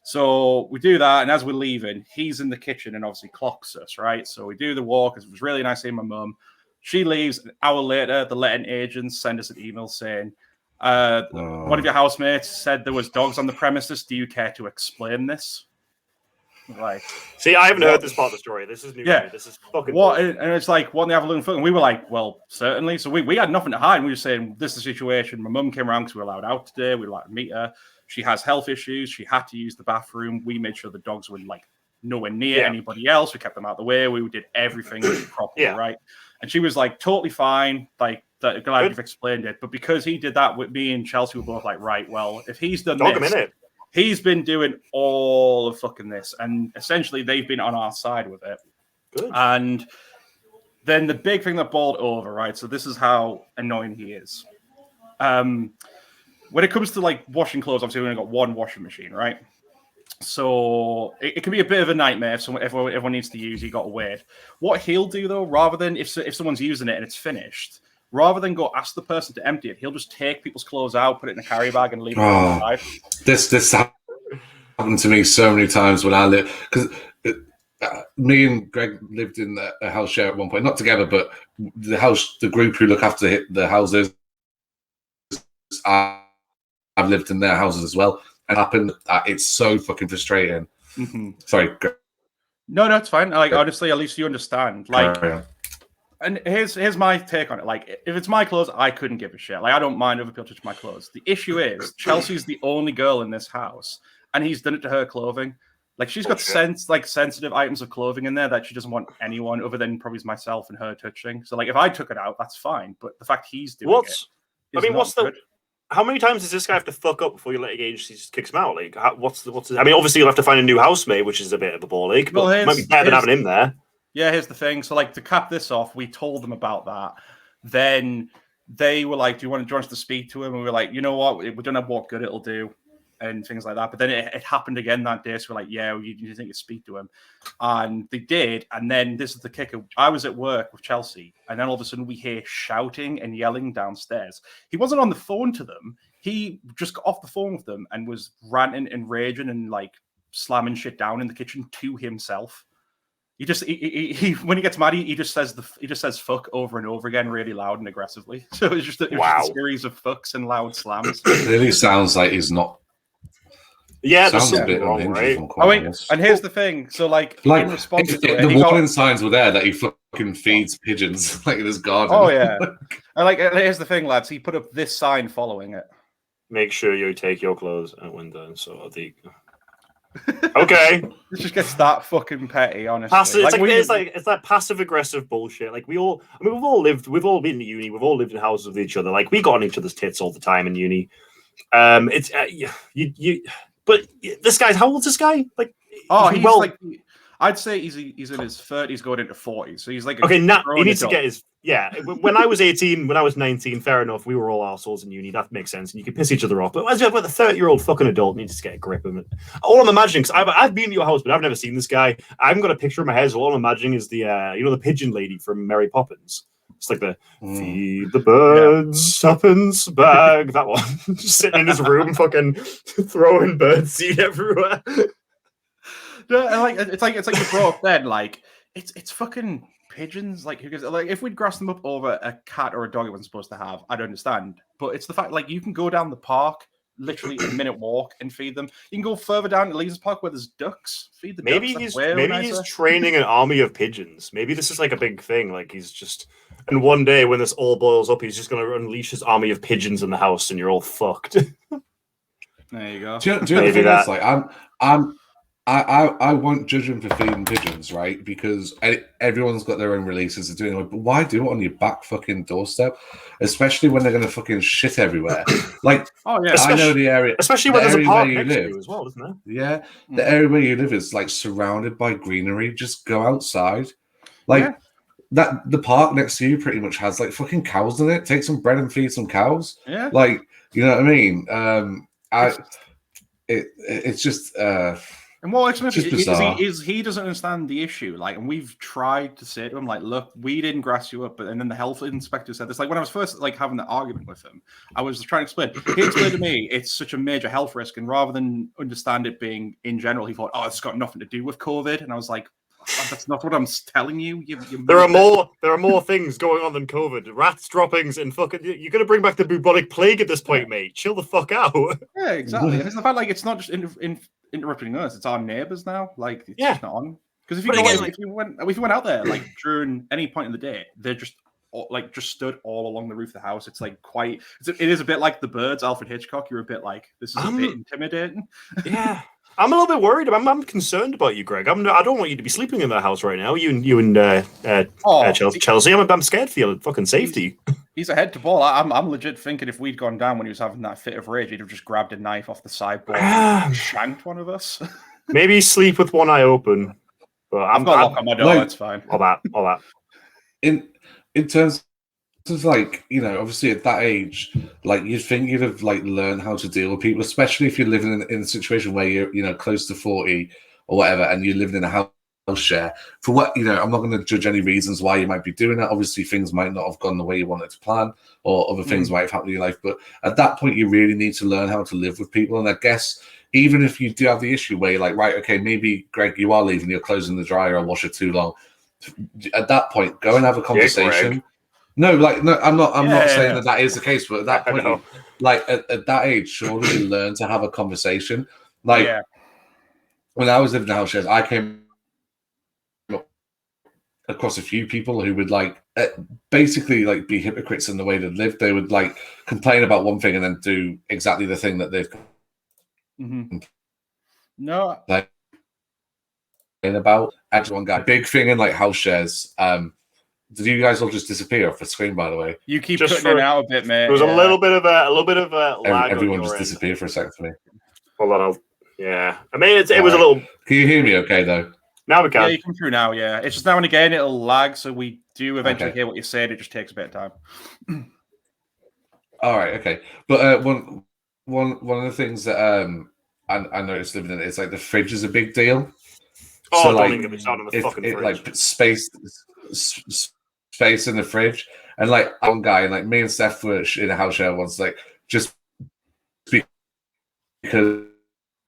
So we do that. And as we're leaving, he's in the kitchen and obviously clocks us, right? So we do the walk. It was really nice seeing my mum. She leaves. An hour later, the letting agents send us an email saying, one of your housemates said there was dogs on the premises. Do you care to explain this? Like, see, I haven't heard this part of the story. This is new. Yeah. To me. This is fucking what? bullshit. And it's like, what they have a look and we were like, well, certainly. So we had nothing to hide. We were saying, this is the situation. My mum came around because we were allowed out today. We were allowed to meet her. She has health issues. She had to use the bathroom. We made sure the dogs were like nowhere near anybody else. We kept them out of the way. We did everything properly, right? And she was like totally fine. Like, glad you've explained it. But because he did that with me and Chelsea, were both like, right, well, if he's done this, he's been doing all of fucking this. And essentially, they've been on our side with it. Good. And then the big thing that boiled over, right? So this is how annoying he is. When it comes to like washing clothes, obviously we've only got one washing machine, right? So it can be a bit of a nightmare if everyone needs to use. You got to wait. What he'll do though, rather than if someone's using it and it's finished, rather than go ask the person to empty it, he'll just take people's clothes out, put it in a carry bag, and leave it outside. This happened to me so many times when I lived, because me and Greg lived in a house share at one point, not together, but the group who look after the houses. I've lived in their houses as well, and happened. It's so fucking frustrating. Mm-hmm. Sorry. No, it's fine. Like, honestly, at least you understand. Like, and here's my take on it. Like, if it's my clothes, I couldn't give a shit. Like, I don't mind other people touch my clothes. The issue is Chelsea's the only girl in this house, and he's done it to her clothing. Like, she's got sensitive items of clothing in there that she doesn't want anyone other than probably myself and her touching. So, like, if I took it out, that's fine. But the fact he's doing how many times does this guy have to fuck up before your letting agency just kicks him out? Like, what's? I mean, obviously you'll have to find a new housemate, which is a bit of a ball ache, but it might be better than having him there. Yeah, here's the thing. So, like, to cap this off, we told them about that. Then they were like, "Do you want us to speak to him?" And we were like, "You know what? We don't have what good it'll do." And things like that. But then it happened again that day. So we're like, yeah, you think you speak to him? And they did. And then this is the kicker. I was at work with Chelsea. And then all of a sudden we hear shouting and yelling downstairs. He wasn't on the phone to them. He just got off the phone with them and was ranting and raging and like slamming shit down in the kitchen to himself. He when he gets mad, he just says fuck over and over again, really loud and aggressively. So it's just a series of fucks and loud slams. It really sounds like he's not. Yeah, there's something wrong, right? And here's the thing. So, like in response to it, the warning signs were there that he fucking feeds pigeons like in his garden. Oh yeah. And here's the thing, lads. He put up this sign following it. Make sure you take your clothes out window. So okay. It just gets that fucking petty, honestly. It's that passive aggressive bullshit. Like we've all been in uni, we've all lived in houses with each other. Like we got on each other's tits all the time in uni. But this guy's, how old's this guy? Like, I'd say he's in his 30s going into 40s. So he's like, okay, now he needs to get his, when I was 18, when I was 19, fair enough, we were all assholes in uni. That makes sense. And you can piss each other off. But as a 30-year-old fucking adult needs to get a grip of it. All I'm imagining, because I've been to your house, but I've never seen this guy. I haven't got a picture in my head. So all I'm imagining is the, the pigeon lady from Mary Poppins. It's like the feed the birds, tuppence bag, that one. Just sitting in his room, fucking throwing bird seed everywhere. No, it's like you brought up then, like it's fucking pigeons. Like who gives? Like if we'd grass them up over a cat or a dog it wasn't supposed to have, I'd understand. But it's the fact like you can go down the park, literally a minute walk, and feed them. You can go further down to Leeds Park where there's ducks. Feed the ducks. He's training an army of pigeons. Maybe this is like a big thing. Like he's just, and one day when this all boils up, he's just going to unleash his army of pigeons in the house, and you're all fucked. There you go. Do you know the thing that's like I won't judge him for feeding pigeons, right? Because everyone's got their own releases of doing it. But why do it on your back fucking doorstep? Especially when they're going to fucking shit everywhere. Like, oh yeah, I know the area. Especially when there's a park next to you as well, isn't there? Yeah, the area where you live is like surrounded by greenery. Just go outside. Like that, the park next to you pretty much has like fucking cows in it. Take some bread and feed some cows. Yeah, like you know what I mean. It's just. And what is he doesn't understand the issue. Like, and we've tried to say to him, like, look, we didn't grass you up, and then the health inspector said this. Like when I was first like having the argument with him, I was trying to explain. He explained to me it's such a major health risk, and rather than understand it being in general, he thought, oh, it's got nothing to do with COVID. And I was like, that's not what I'm telling you. There are more things going on than COVID. Rats droppings and fucking. You're gonna bring back the bubonic plague at this point, mate. Chill the fuck out. Yeah, exactly. And it's the fact like it's not just interrupting us. It's our neighbours now. Like, it's Yeah. just not on. Because if you went out there like during any point in the day, they're just stood all along the roof of the house. It's like it is a bit like The Birds, Alfred Hitchcock. You're a bit like, this is a bit intimidating. Yeah. I'm a little bit worried. I'm concerned about you, Greg. I don't want you to be sleeping in that house right now. You and Chelsea. I'm scared for your fucking safety. He's a head to ball. I'm legit thinking if we'd gone down when he was having that fit of rage, he'd have just grabbed a knife off the sideboard and shanked one of us. Maybe sleep with one eye open. But I've got a lock on my door. It's fine. All that. In terms of like, you know, obviously at that age, like you'd think you'd have like learned how to deal with people, especially if you're living in a situation where you're, you know, close to 40 or whatever, and you're living in a house share. For what, you know, I'm not going to judge any reasons why you might be doing that. Obviously, things might not have gone the way you wanted to plan, or other things might have happened in your life. But at that point, you really need to learn how to live with people. And I guess even if you do have the issue where you're like, right, okay, maybe Greg, you are leaving, you're closing the dryer or washer too long. At that point, go and have a conversation. Yeah, I'm not saying that is the case, but at that point, like at that age, surely you learn to have a conversation. Like when I was living in house shares, I came across a few people who would like basically like be hypocrites in the way they lived. They would like complain about one thing and then do exactly the thing that they've like about. Actually, one guy, big thing in like house shares. Did you guys all just disappear off the screen? By the way, you keep just putting it out a bit, mate. There was a little bit of a lag. Everyone just disappeared for a second for me. Hold on, I mean, it was a little. Can you hear me? Okay, though. Now we can. Yeah, you come through now. Yeah, it's just now and again it'll lag, so we do eventually hear what you said. It just takes a bit of time. All right, okay, but one of the things that I noticed living in it is like the fridge is a big deal. Oh, so, don't like, even get me started on the fucking fridge. Like space in the fridge, and like one guy and like me and Steph were in a house share once, like just because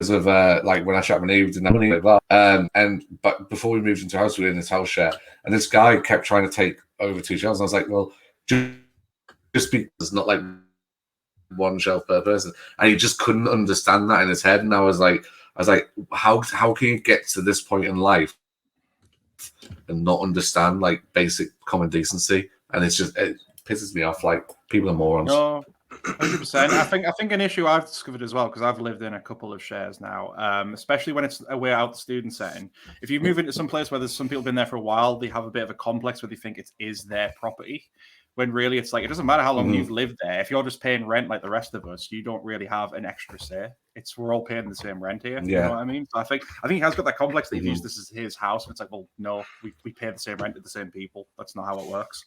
of like when I shot my knee, we didn't have money like that. But before we moved into a house, we were in this house share, and this guy kept trying to take over 2 shelves, and I was like, well, just because not like one shelf per person, and he just couldn't understand that in his head, and I was like, how can you get to this point in life and not understand like basic common decency? And it pisses me off. Like, people are morons. No, 100%. I think an issue I've discovered as well, because I've lived in a couple of shares now, especially when it's away out the student setting. If you move into some place where there's some people been there for a while, they have a bit of a complex where they think it is their property. When really it's like, it doesn't matter how long you've lived there. If you're just paying rent like the rest of us, you don't really have an extra say. We're all paying the same rent here. You know what I mean? So I think he has got that complex that he views this as his house. And it's like, well, no, we pay the same rent to the same people. That's not how it works.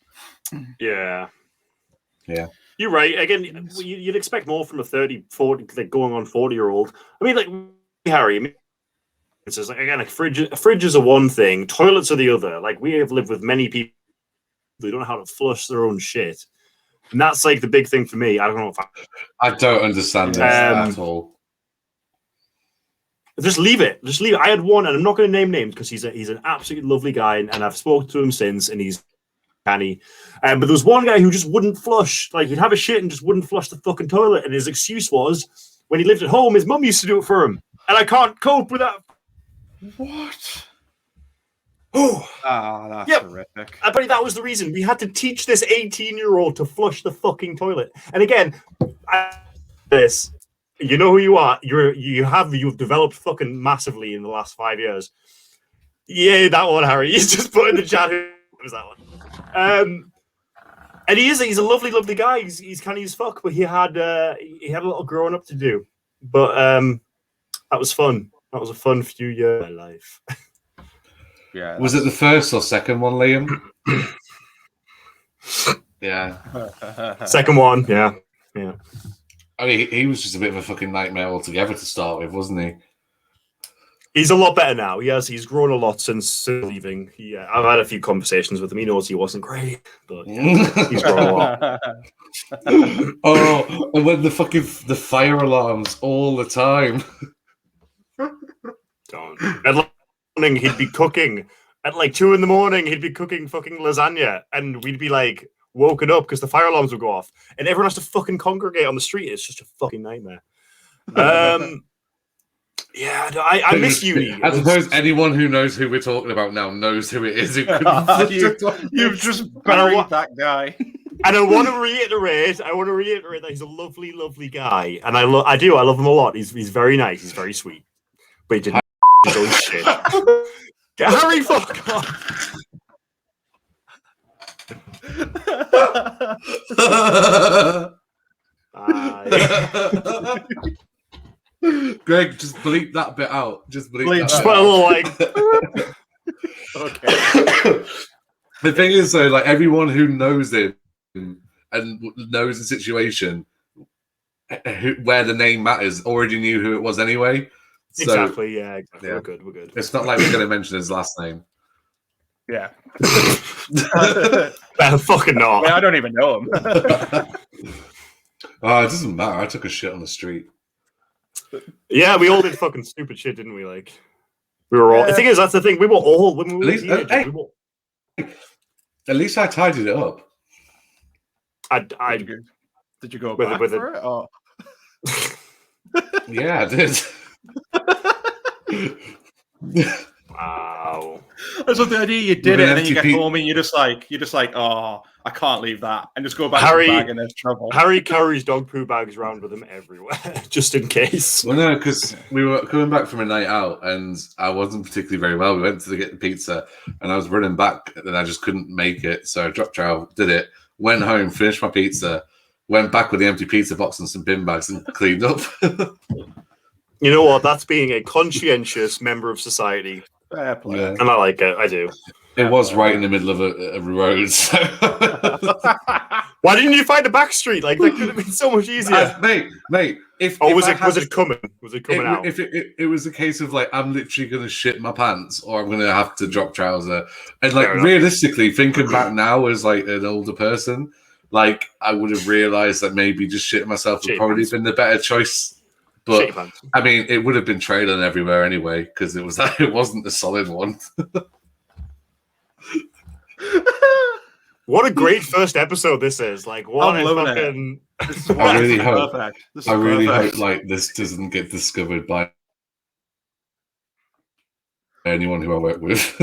Yeah. You're right. Again, you'd expect more from a 30, 40, like going on 40-year-old. I mean, like, Harry, it's just like, again, like fridge is a one thing, toilets are the other. Like, we have lived with many people who don't know how to flush their own shit. And that's like the big thing for me. I don't know if I don't understand that at all. Just leave it. I had one, and I'm not going to name names because he's an absolutely lovely guy, and I've spoken to him since, and he's canny. But there was one guy who just wouldn't flush. Like, he'd have a shit and just wouldn't flush the fucking toilet, and his excuse was when he lived at home, his mum used to do it for him, and I can't cope with that. What? Oh, that's horrific. I bet that was the reason. We had to teach this 18-year-old to flush the fucking toilet. And again, you know who you are. You've developed fucking massively in the last 5 years. Yeah, that one, Harry. He's just put in the chat. Who was that one? And he's a lovely, lovely guy. He's canny as fuck, but he had a little growing up to do. But that was fun. That was a fun few years of my life. Yeah. Was it the first or second one, Liam? Yeah. Second one, yeah. I mean, he was just a bit of a fucking nightmare altogether to start with, wasn't he? He's a lot better now. He's grown a lot since leaving. I've had a few conversations with him. He knows he wasn't great, but he's grown a lot. Oh, and when the fire alarms all the time. He'd be cooking at like 2 a.m. He'd be cooking fucking lasagna, and we'd be like woken up because the fire alarms would go off, and everyone has to fucking congregate on the street. It's just a fucking nightmare. Yeah, I miss uni. I suppose anyone who knows who we're talking about now knows who it is. You've just buried that guy. And I want to reiterate that he's a lovely, lovely guy, and I love him a lot. He's very nice. He's very sweet, but he didn't his own shit. Harry, fuck off. Greg, just bleep that bit out. Just bleep that. Just put a little like. Okay. The thing is, though, like everyone who knows him and knows the situation, where the name matters, already knew who it was anyway. So, exactly. Yeah. We're good. It's not like we're going to mention his last name. Yeah. Fucking not. I don't even know him. Oh, it doesn't matter. I took a shit on the street. Yeah, we all did fucking stupid shit, didn't we? Like, we were all. The thing is, that's the thing. We were all when we were teenagers. At least I tidied it up. Did you go back for it? Or? Yeah, I did. Wow. That's what the idea. You did it, and then you get home, and you're just like, oh, I can't leave that, and just go back to the bag, and there's trouble. Harry carries dog poo bags around with him everywhere, just in case. Well, no, because we were coming back from a night out, and I wasn't particularly very well. We went to get the pizza, and I was running back, and I just couldn't make it, so I dropped out, did it, went home, finished my pizza, went back with the empty pizza box and some bin bags, and cleaned up. You know what? That's being a conscientious member of society. Fair play. Yeah. And I like it. I do. It was right in the middle of a road. So. Why didn't you find a back street? Like, that could have been so much easier. Mate. Was it coming? Was it coming out? If it was a case of like, I'm literally going to shit my pants or I'm going to have to drop trouser. And like, realistically, thinking back now as like an older person, like I would have realized that maybe just shitting myself would probably been the better choice. But I mean, it would have been trailing everywhere anyway because it wasn't a solid one. What a great first episode this is! Like, what I'm fucking. I really hope like this doesn't get discovered by anyone who I work with.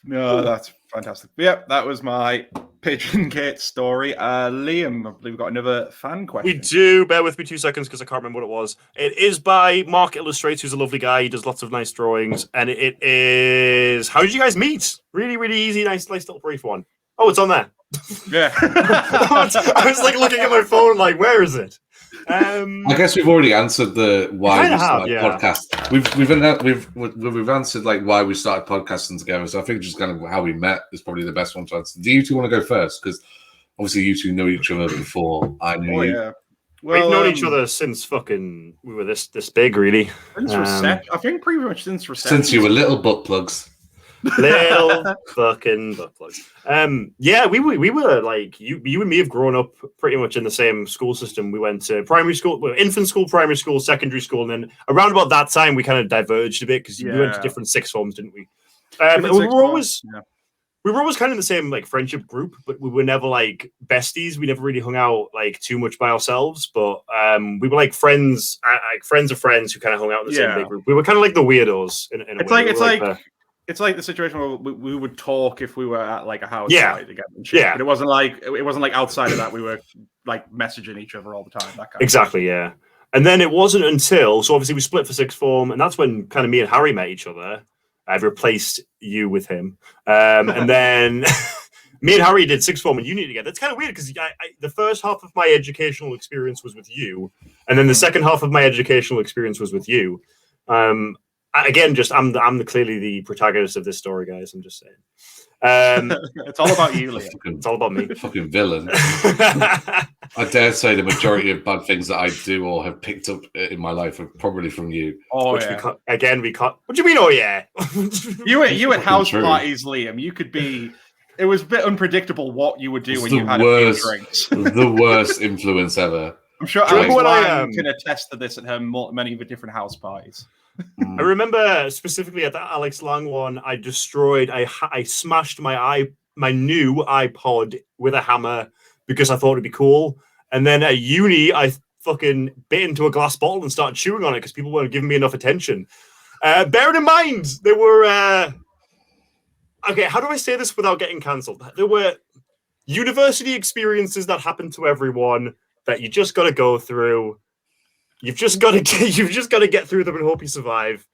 No, that's fantastic. Yep, that was my Pigeon Gate story. Liam, I believe we've got another fan question. We do. Bear with me 2 seconds because I can't remember what it was. It is by Mark Illustrates, who's a lovely guy. He does lots of nice drawings. And it is... How did you guys meet? Really, really easy, nice little brief one. Oh, it's on there. Yeah. I was like looking at my phone like, where is it? I guess we've already answered the why we started podcast. We've answered like why we started podcasting together. So I think just kind of how we met is probably the best one to answer. Do you two want to go first? Because obviously you two know each other before I knew you. Yeah. Well, we've known each other since fucking we were this big, really. I think pretty much since reception. Since you were little butt plugs. Little fucking butt plugs. Yeah, we were like you and me have grown up pretty much in the same school system. We went to primary school, infant school, primary school, secondary school, and then around about that time we kind of diverged a bit because we went to different sixth forms, didn't we? And we were always kind of in the same like friendship group, but we were never like besties. We never really hung out like too much by ourselves, but we were like friends, friends of friends who kind of hung out in the same big group. We were kind of like the weirdos in a way. It's like the situation where we would talk if we were at like a house party together and shit. Yeah. But it wasn't like outside of that we were like messaging each other all the time. That kind exactly, yeah. And then it wasn't until obviously we split for sixth form, and that's when kind of me and Harry met each other. I've replaced you with him, and then me and Harry did sixth form and uni together. It's kind of weird because the first half of my educational experience was with you, and then the second half of my educational experience was with you. Again, just I'm clearly the protagonist of this story, guys. I'm just saying. It's all about you, Liam. It's all about me. Fucking villain. I dare say the majority of bad things that I do or have picked up in my life are probably from you. Oh, we can't. What do you mean? Oh, yeah. you at house parties, Liam. You could be. It was a bit unpredictable what you would do when you had a few drinks. The worst influence ever. I'm sure Alex can attest to this at many of the different house parties. I remember specifically at that Alex Lang one, I smashed my new iPod with a hammer because I thought it'd be cool. And then at uni, I fucking bit into a glass bottle and started chewing on it because people weren't giving me enough attention. Bearing in mind, there were... okay, how do I say this without getting cancelled? There were university experiences that happen to everyone that you just got to go through. You've just got to get through them and hope you survive.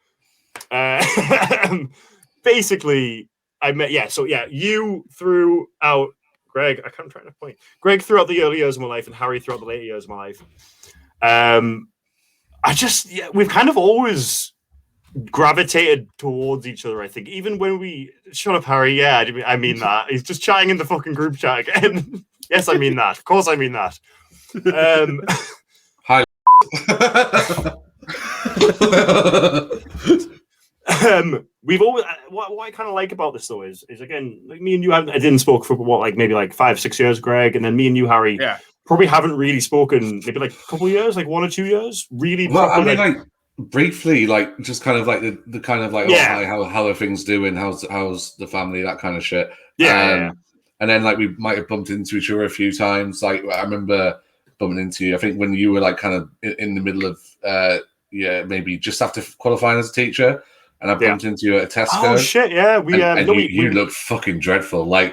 Basically, I met you throughout Greg. I'm trying to point. Greg throughout the early years of my life and Harry throughout the later years of my life. We've kind of always gravitated towards each other. I think even when we shut up, Harry. Yeah, I mean that. He's just chatting in the fucking group chat again. Yes, I mean that. Of course, I mean that. Hi. We've always what I kind of like about this though is again, like me and you I didn't spoke for maybe 5-6 years, Greg, and then me and you, Harry, probably haven't really spoken maybe like a couple of years, like 1 or 2 years, really. Well, I mean, briefly, just kind of like the kind of oh, hi, how are things doing? How's the family? That kind of shit. Yeah. And then we might have bumped into each other a few times. I remember bumping into you. I think when you were kind of in the middle of maybe just after qualifying as a teacher, and I bumped into you at a Tesco. Oh shit! Yeah, you looked fucking dreadful. I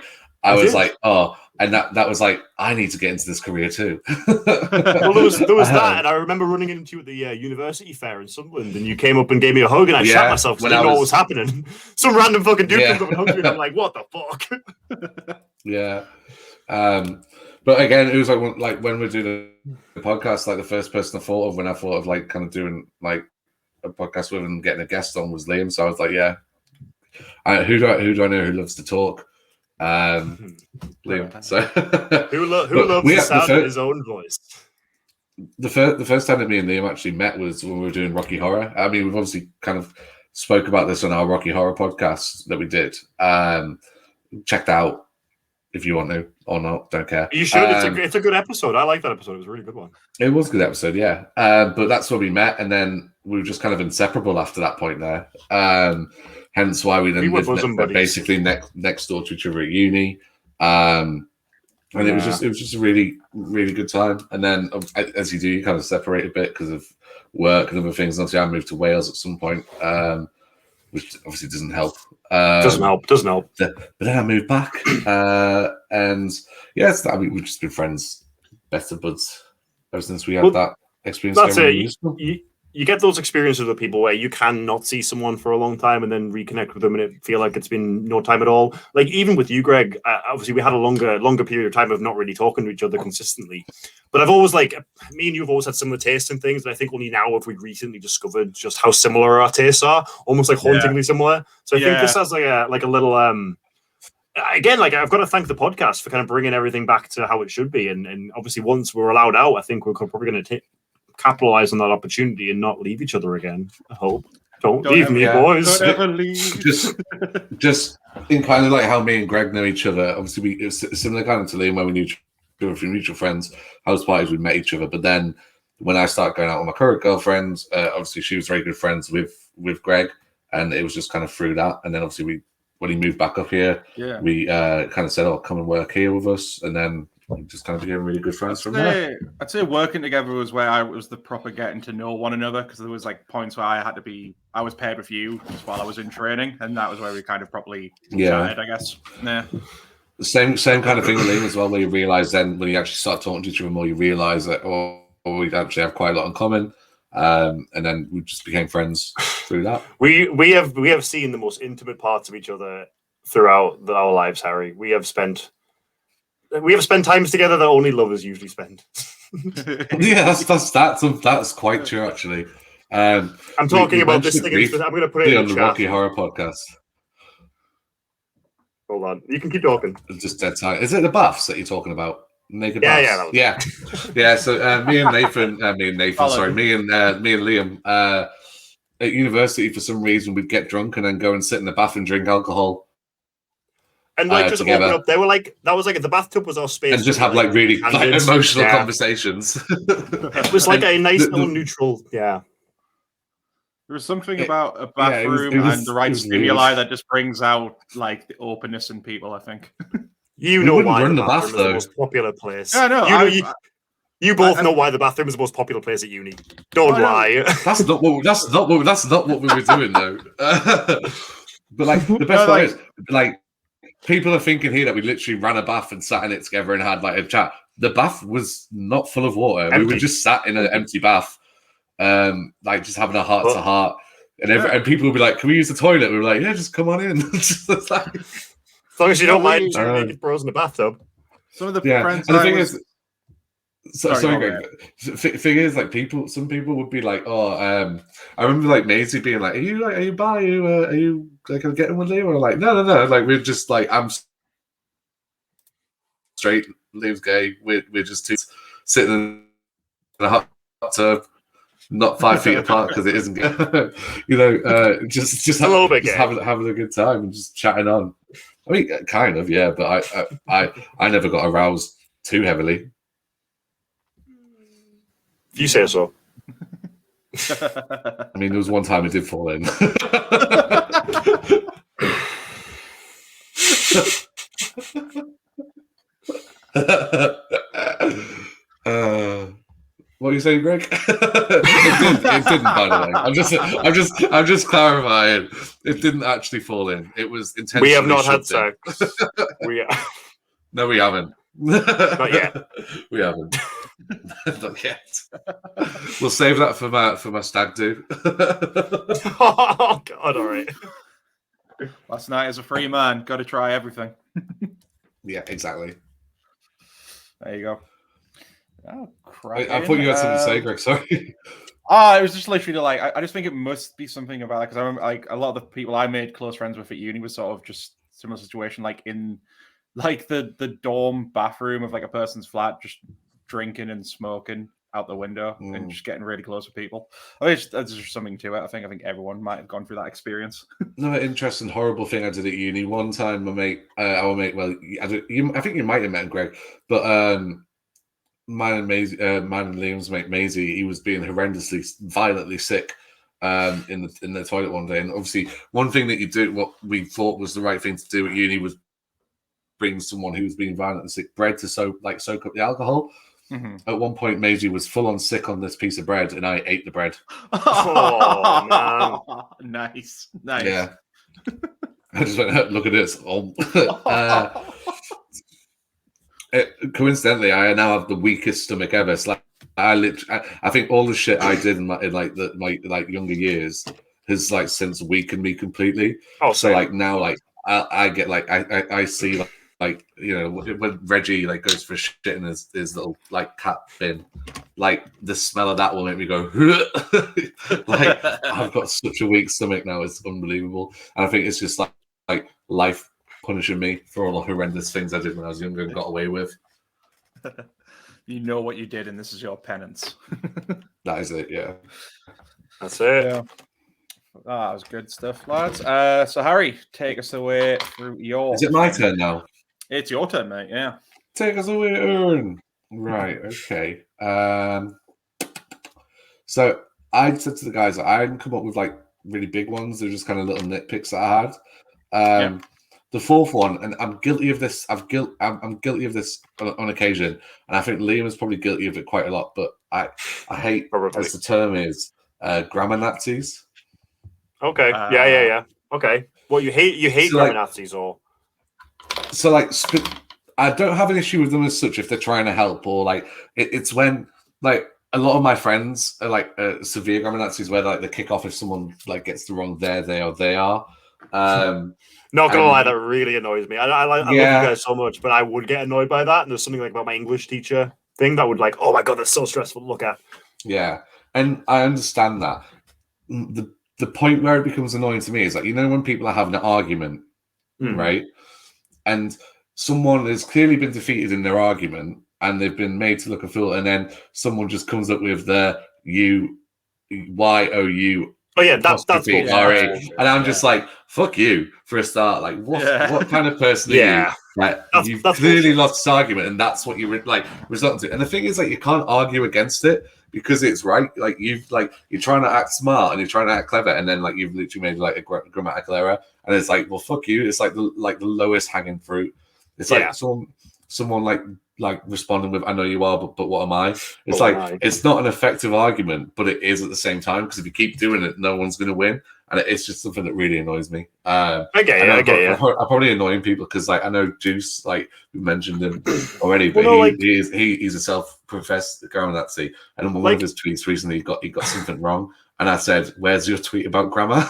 was like, oh. And that was I need to get into this career too. Well, there was that, and I remember running into you at the university fair in Sunderland, and you came up and gave me a hug, and I shat myself because I didn't know what was happening. Some random fucking dude comes up and hugs me, and I'm like, what the fuck? Yeah. But again, it was when we're doing the podcast, the first person I thought of when I thought of kind of doing a podcast with and getting a guest on was Liam. So I was like, yeah. Who do I know who loves to talk? Liam. So who loves the sound of his own voice? The first time that me and Liam actually met was when we were doing Rocky Horror. I mean, we've obviously kind of spoke about this on our Rocky Horror podcast that we did. Checked out if you want to or not, don't care. You should. It's a good episode. I like that episode. It was a really good one. It was a good episode, yeah. But that's where we met, and then we were just kind of inseparable after that point there. Hence why we then lived basically next door to each other at uni. And it was just a really, really good time. And then, as you do, you kind of separate a bit because of work and other things. And obviously, I moved to Wales at some point, which obviously doesn't help. Doesn't help. But then I moved back. And yes, we've just been friends, best of buds, ever since we had that experience. That's it. You get those experiences with people where you cannot see someone for a long time and then reconnect with them and it feel like it's been no time at all. Like even with you, Greg, obviously we had a longer period of time of not really talking to each other consistently. But I've always me and you have always had similar tastes in things. And I think only now have we recently discovered just how similar our tastes are, almost hauntingly similar. So I think this has a little again, I've got to thank the podcast for kind of bringing everything back to how it should be. And obviously once we're allowed out, I think we're probably going to capitalize on that opportunity and not leave each other again. I hope. Don't leave me, boys. Don't ever leave. just in kind of how me and Greg know each other. Obviously, it was similar kind of to Liam where we knew each other through mutual friends. House parties, we met each other. But then when I started going out with my current girlfriend, obviously she was very good friends with Greg, and it was just kind of through that. And then obviously when he moved back up here, we kind of said, "Oh, come and work here with us," and then just kind of became really good friends from there. I'd say working together was where I was the proper getting to know one another, because there was points where I was paired with you just while I was in training, and that was where we kind of properly chatted, I guess. Yeah. Same kind of thing with Liam as well, where you realise then when you actually start talking to each other more, you realise that we actually have quite a lot in common. And then we just became friends through that. We have seen the most intimate parts of each other throughout our lives, Harry. We have spent times together that only lovers usually spend. Yeah, that's quite true, actually. I'm talking about this thing. I'm going to put it in the chat. Rocky Horror Podcast. Hold on, you can keep talking. Just dead time. Is it the buffs that you're talking about? Naked buffs? Yeah. So me and Liam at university, for some reason, we'd get drunk and then go and sit in the bath and drink alcohol. And just open up. They were that was the bathtub was our space. And just have really emotional conversations. It was a nice little neutral, There was something about a bathroom and the right stimuli that just brings out the openness in people, I think. You know why run the bath, though. The most popular place. Yeah, no, You both know why the bathroom is the most popular place at uni. Don't lie. That's not what we were doing though. But like the best part is like people are thinking here that we literally ran a bath and sat in it together and had like a chat. The bath was not full of water. Empty. We were just sat in an empty bath, like just having a heart to heart. And people would be like, "Can we use the toilet?" We were like, "Yeah, just come on in." As long as you don't mind two naked bros in the bathtub. Some of the friends. And the thing is, thing is, like some people would be like, "Oh, I remember like Maisie being like, are you bi? Are you like getting with Liam?" Or like, no. Like we're just like, I'm straight, Liam's gay. We're just two sitting in a hot tub. Not 5 feet apart because it isn't, just a little bit having a good time and just chatting on. I mean, kind of, yeah, but I never got aroused too heavily. If you say so. I mean, there was one time I did fall in. What are you saying, Greg? it didn't, by the way. I'm just clarifying. It didn't actually fall in. It was intentionally. We have not had sex. No, we haven't. Not yet. We haven't. Not yet. We'll save that for my stag do. Oh God! All right. Last night as a free man, got to try everything. Yeah, exactly. There you go. Oh, crap. I thought you had something to say, Greg. Sorry. It was just literally like, I just think it must be something about it, because I remember like a lot of the people I made close friends with at uni was sort of just similar situation, like in like the dorm bathroom of like a person's flat, just drinking and smoking out the window and just getting really close with people. I mean, there's just something to it. I think everyone might have gone through that experience. Another interesting, horrible thing I did at uni. One time, our mate, well, I think you might have met him, Greg, but mine and Liam's mate Maisie, he was being horrendously, violently sick in the toilet one day. And obviously, one thing that you do, what we thought was the right thing to do at uni, was bring someone who was being violently sick bread to soak up the alcohol. Mm-hmm. At one point, Maisie was full on sick on this piece of bread, and I ate the bread. Oh, man. Nice. Yeah. I just went, look at this. Coincidentally, I now have the weakest stomach ever. It's like I think all the shit I did in my younger years has like since weakened me completely. Oh, so like now, like I get like I see like when Reggie like goes for shit in his little like cat bin, like the smell of that will make me go. Like I've got such a weak stomach now; it's unbelievable. And I think it's just like life punishing me for all the horrendous things I did when I was younger and got away with. You know what you did, and this is your penance. That is it, yeah. That's it. Yeah. That was good stuff, lads. So Harry, take us away through your... Is it my turn now? It's your turn, mate, yeah. Take us away, Aaron. Right, okay. So I said to the guys, I hadn't come up with like really big ones. They're just kind of little nitpicks that I had. The fourth one, and I'm guilty of this. I'm guilty of this on occasion, and I think Liam is probably guilty of it quite a lot. But I hate, as the term is, grammar Nazis. Okay. Yeah. Okay. Well, you hate grammar Nazis, or so like I don't have an issue with them as such if they're trying to help, or like it's when like a lot of my friends are like severe grammar Nazis, where like they kick off if someone like gets the wrong there, they, or they are. Not gonna lie, that really annoys me. I love you guys so much, but I would get annoyed by that. And there's something like about my English teacher thing that would like, oh my god, that's so stressful to look at. Yeah, and I understand that. The point where it becomes annoying to me is like, when people are having an argument, right? And someone has clearly been defeated in their argument, and they've been made to look a fool, and then someone just comes up with the YOU. Oh yeah, that's cool. And I'm just like, fuck you for a start. Like, what kind of person are you? Like, you've clearly lost this argument, and that's what you like result to. And the thing is, like, you can't argue against it because it's right. Like, you're trying to act smart and you're trying to act clever, and then like you've literally made like a grammatical error, and it's like, well, fuck you. It's like the lowest hanging fruit. It's like someone like like responding with, "I know you are, but what am I?" It's What am like I? it's not an effective argument, but it is at the same time, because if you keep doing it, no one's going to win, and it's just something that really annoys me. I get you. I'm probably annoying people because, like, I know Juice, like we mentioned him already, but Well, no, he's a self-professed grammar Nazi, and on one of his tweets recently, he got something wrong, and I said, "Where's your tweet about grammar?"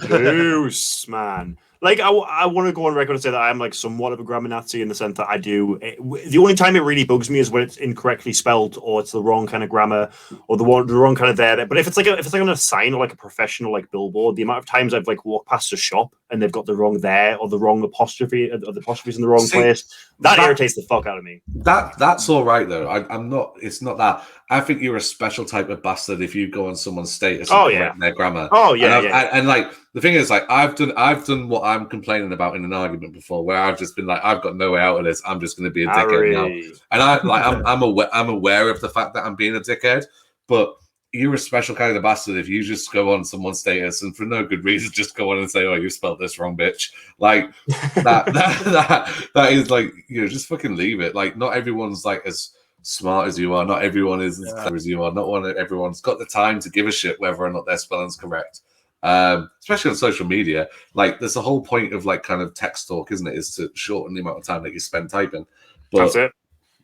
Juice, man. Like, I want to go on record and say that I'm like somewhat of a grammar Nazi in the sense that I do. The only time it really bugs me is when it's incorrectly spelled, or it's the wrong kind of grammar, or the wrong kind of there. But if it's like on a sign or like a professional like billboard, the amount of times I've like walked past a shop and they've got the wrong there or the wrong apostrophe, or the apostrophe's in the wrong place, that irritates the fuck out of me. That's all right though. I'm not. It's not that. I think you're a special type of bastard if you go on someone's status and correct their grammar. Oh yeah, and like the thing is, like I've done what I'm complaining about in an argument before, where I've just been like, I've got no way out of this. I'm just going to be a dickhead now. And I'm aware of the fact that I'm being a dickhead, but you're a special kind of bastard if you just go on someone's status and for no good reason just go on and say, "Oh, you spelled this wrong, bitch." Like that is like, just fucking leave it. Like, not everyone's like as smart as you are. Not everyone is as clever as you are. Everyone's got the time to give a shit whether or not their spelling's correct. Especially on social media. Like, there's a whole point of like kind of text talk, isn't it? Is to shorten the amount of time that you spend typing. That's it.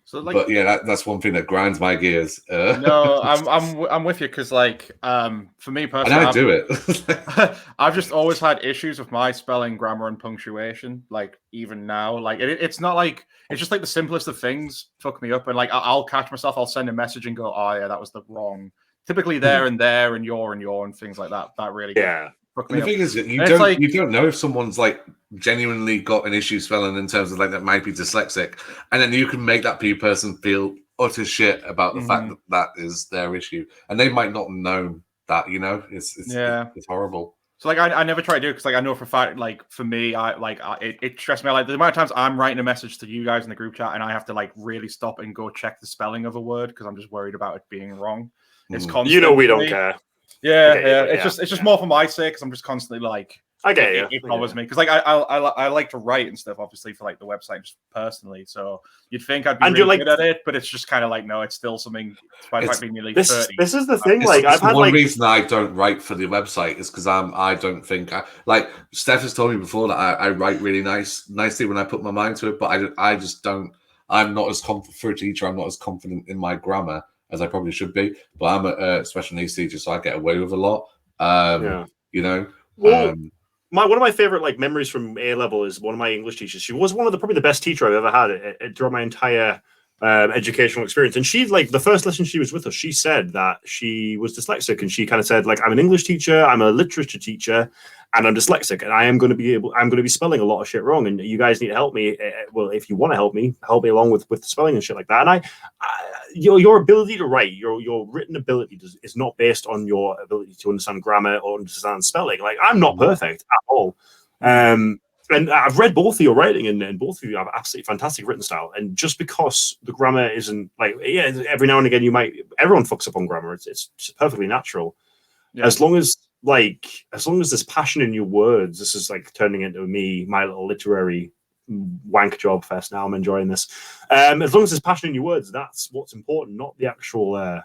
So, like, but yeah, that's one thing that grinds my gears. No, I'm with you, because like for me personally, and I do it. I've just always had issues with my spelling, grammar, and punctuation. Like, even now, like it's not like, it's just like the simplest of things fuck me up, and like I'll catch myself. I'll send a message and go, "Oh yeah, that was the wrong." Typically there and there and your and things like that. That really The thing is, you don't know if someone's like genuinely got an issue spelling in terms of like that might be dyslexic, and then you can make that person feel utter shit about the fact that that is their issue, and they might not know that. It's horrible. So like I never try to do it, because like I know for a fact, like for me, it stressed me out. Like the amount of times I'm writing a message to you guys in the group chat and I have to like really stop and go check the spelling of a word because I'm just worried about it being wrong. It's constant. We don't care. Yeah. It's just more for my sake, because I'm just constantly like, I get you. It bothers me, because like I like to write and stuff, obviously, for like the website just personally. So you'd think I'd be really good at it, but it's just kind of like, no, it's still something. Despite being nearly 30. This is the thing. Like, I've had one reason I don't write for the website is because I don't think like Steph has told me before that I write really nicely when I put my mind to it, but I just don't. I'm not as for a teacher. I'm not as confident in my grammar as I probably should be, but I'm a special needs teacher, so I get away with a lot. One of my favorite like memories from A level is one of my English teachers. She was probably the best teacher I've ever had throughout my entire educational experience. And she, like, the first lesson she was with us, she said that she was dyslexic, and she kind of said, like, I'm an English teacher, I'm a literature teacher, and I'm dyslexic, and I'm going to be spelling a lot of shit wrong, and you guys need to help me. Well, if you want to help me along with the spelling and shit like that. And your ability to write, your written ability is not based on your ability to understand grammar or understand spelling. Like, I'm not perfect at all. And I've read both of your writing, and both of you have absolutely fantastic written style. And just because the grammar isn't like, every now and again everyone fucks up on grammar. It's perfectly natural. Yeah. As long as there's passion in your words, this is like turning into my little literary wank job fest. Now I'm enjoying this. As long as there's passion in your words, that's what's important, not the actual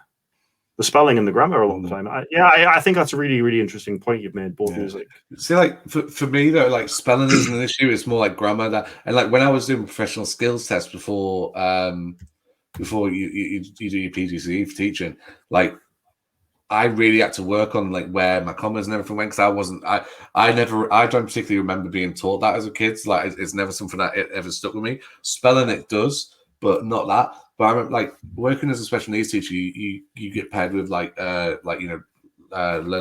the spelling and the grammar a lot of the time. I think that's a really, really interesting point you've made, both of you. See, like for me though, like spelling isn't an issue. It's more like grammar. And like when I was doing professional skills tests before you do your PGCE for teaching, like I really had to work on like where my commas and everything went, because I don't particularly remember being taught that as a kid. Like it's never something that it ever stuck with me. Spelling it does, but not that. But I remember, like, working as a special needs teacher, you get paired with learning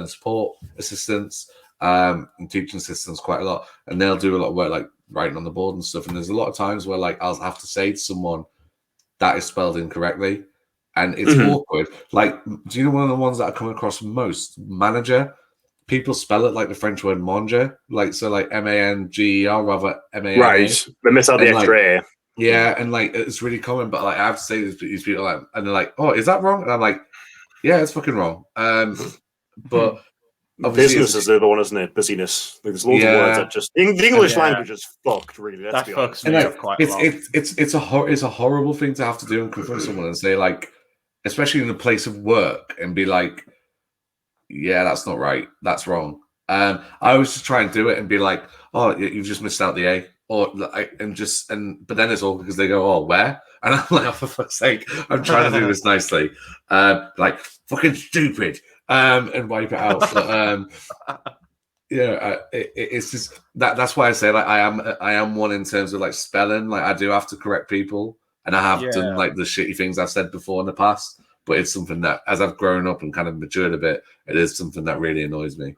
support assistants and teaching assistants quite a lot, and they'll do a lot of work like writing on the board and stuff. And there's a lot of times where like I'll have to say to someone that is spelled incorrectly, and it's awkward. Like, do you know one of the ones that I come across most? Manager. People spell it like the French word manger, like so, like manger rather man. Right, they miss out the extra A. Yeah, and like it's really common, but like I have to say this to these people, like, and they're like, "Oh, is that wrong?" And I'm like, "Yeah, it's fucking wrong." But Business is the other one, isn't it? Busyness. Like, there's loads of words that just the English language is fucked. Really, let's be honest. Me up quite a lot. It's a horrible thing to have to do and confront someone and say, like, especially in the place of work, and be like, yeah, that's not right. That's wrong. I always just try and do it and be like, oh, you've just missed out the A. But then it's all because they go, oh, where? And I'm like, oh, for fuck's sake, I'm trying to do this nicely. Like, fucking stupid. And wipe it out. But, it's just that's why I say, like, I am one in terms of, like, spelling. Like, I do have to correct people, and I have done, like, the shitty things I've said before in the past. But it's something that, as I've grown up and kind of matured a bit, it is something that really annoys me.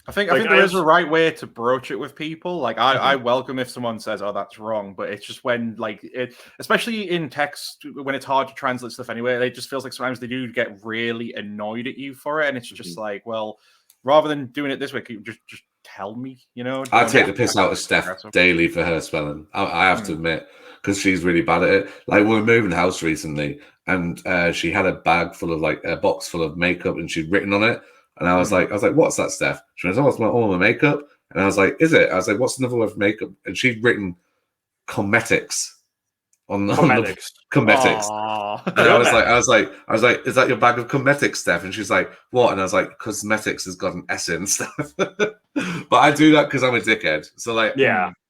I think there is a right way to broach it with people. Like, I welcome if someone says, "Oh, that's wrong," but it's just when, like, it, especially in text, when it's hard to translate stuff anyway, it just feels like sometimes they do get really annoyed at you for it, and it's just like, well, rather than doing it this way, can you just tell me, you know? I take the piss out of Steph daily for her spelling. I have to admit, because she's really bad at it. Like, we were moving house recently, and she had a bag full of, like, a box full of makeup, and she'd written on it. And I was like, what's that, Steph? She went, oh, it's all my makeup. And I was like, is it? I was like, what's another word for makeup? And she'd written cosmetics on the cosmetics. And I was like, is that your bag of cosmetics, Steph? And she's like, what? And I was like, cosmetics has got an S in stuff. But I do that because I'm a dickhead. So, like,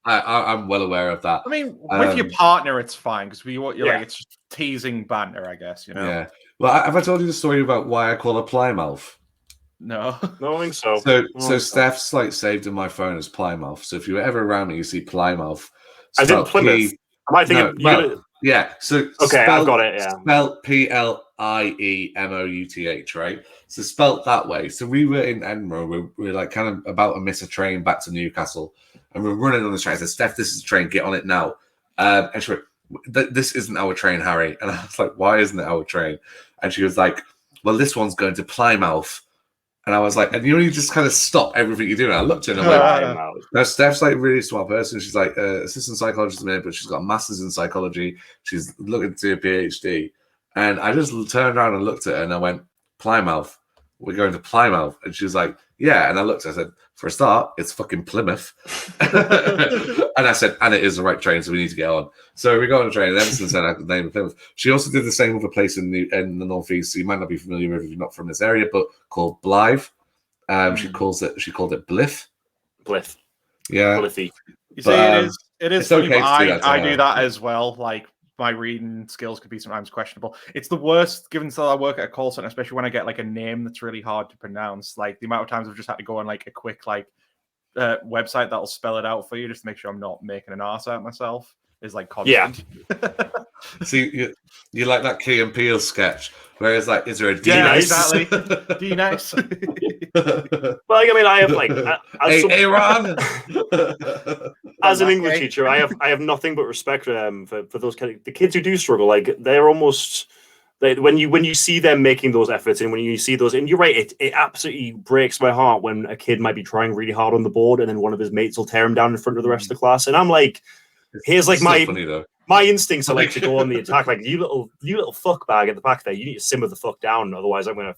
I'm well aware of that. I mean, with your partner, it's fine because like, it's just teasing banter, I guess, you know? Yeah. Well, have I told you the story about why I call her Plymouth? No. No, I think so. So Steph's, like, saved in my phone as Plymouth. So if you're ever around me, you see Plymouth. I did Plymouth. Am I thinking? Yeah. So I've got it. Yeah. Spelled Pliemouth, right? So spelt that way. So we were in Edinburgh. We were like kind of about to miss a train back to Newcastle, and we're running on the train. I said, Steph, this is the train. Get on it now. And she went, this isn't our train, Harry. And I was like, why isn't it our train? And she was like, well, this one's going to Plymouth. And I was like, and you just kind of stop everything you do. And I looked at her and I'm like, now Steph's like a really smart person. She's like assistant psychologist at the minute, but she's got a master's in psychology. She's looking to do a PhD. And I just turned around and looked at her and I went, Plymouth. We're going to Plymouth. And she was like, yeah. And I looked, I said, for a start, it's fucking Plymouth. And I said, and it is the right train, so we need to get on. So we got on the train, and Emerson said I could name it Plymouth. She also did the same with a place in the northeast, so you might not be familiar with if you're not from this area, but called Blythe. She called it Bliff. Bliff. Yeah. Bliffy. You see, it is funny, okay but I do that as well. Like, my reading skills could be sometimes questionable. It's the worst, given that I work at a call center, especially when I get, like, a name that's really hard to pronounce. Like, the amount of times I've just had to go on, like, a quick, like, website that'll spell it out for you just to make sure I'm not making an arse out of myself is, like, constant. Yeah. See, you like that Key and Peele sketch where it's like, is there a D? Yeah, exactly. D nice. Well, like, I mean, I have, like, Aaron. As an English teacher, I have nothing but respect for those the kids who do struggle. Like, they're almost when you see them making those efforts, and when you see those, and you're right, it absolutely breaks my heart when a kid might be trying really hard on the board, and then one of his mates will tear him down in front of the rest of the class, and I'm like, here's like my instincts are like to go on the attack, like, you little fuck bag at the back there, you need to simmer the fuck down, otherwise I'm gonna,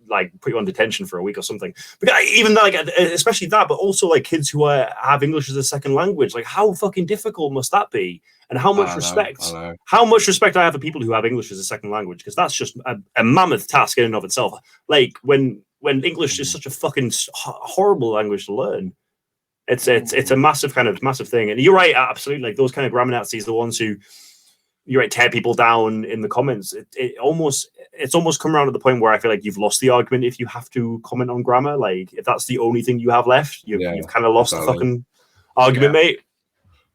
like, put you on detention for a week or something. But even that, like, especially that, but also, like, kids who have English as a second language, like, how fucking difficult must that be? And how much how much respect I have for people who have English as a second language, because that's just a mammoth task in and of itself. Like, when English is such a fucking horrible language to learn, it's a massive thing. And you're right, absolutely. Like, those kind of grammar Nazis, the ones who, you're right, tear people down in the comments. It's almost come around to the point where I feel like you've lost the argument if you have to comment on grammar. Like, if that's the only thing you have left, you've kind of lost the fucking argument, mate.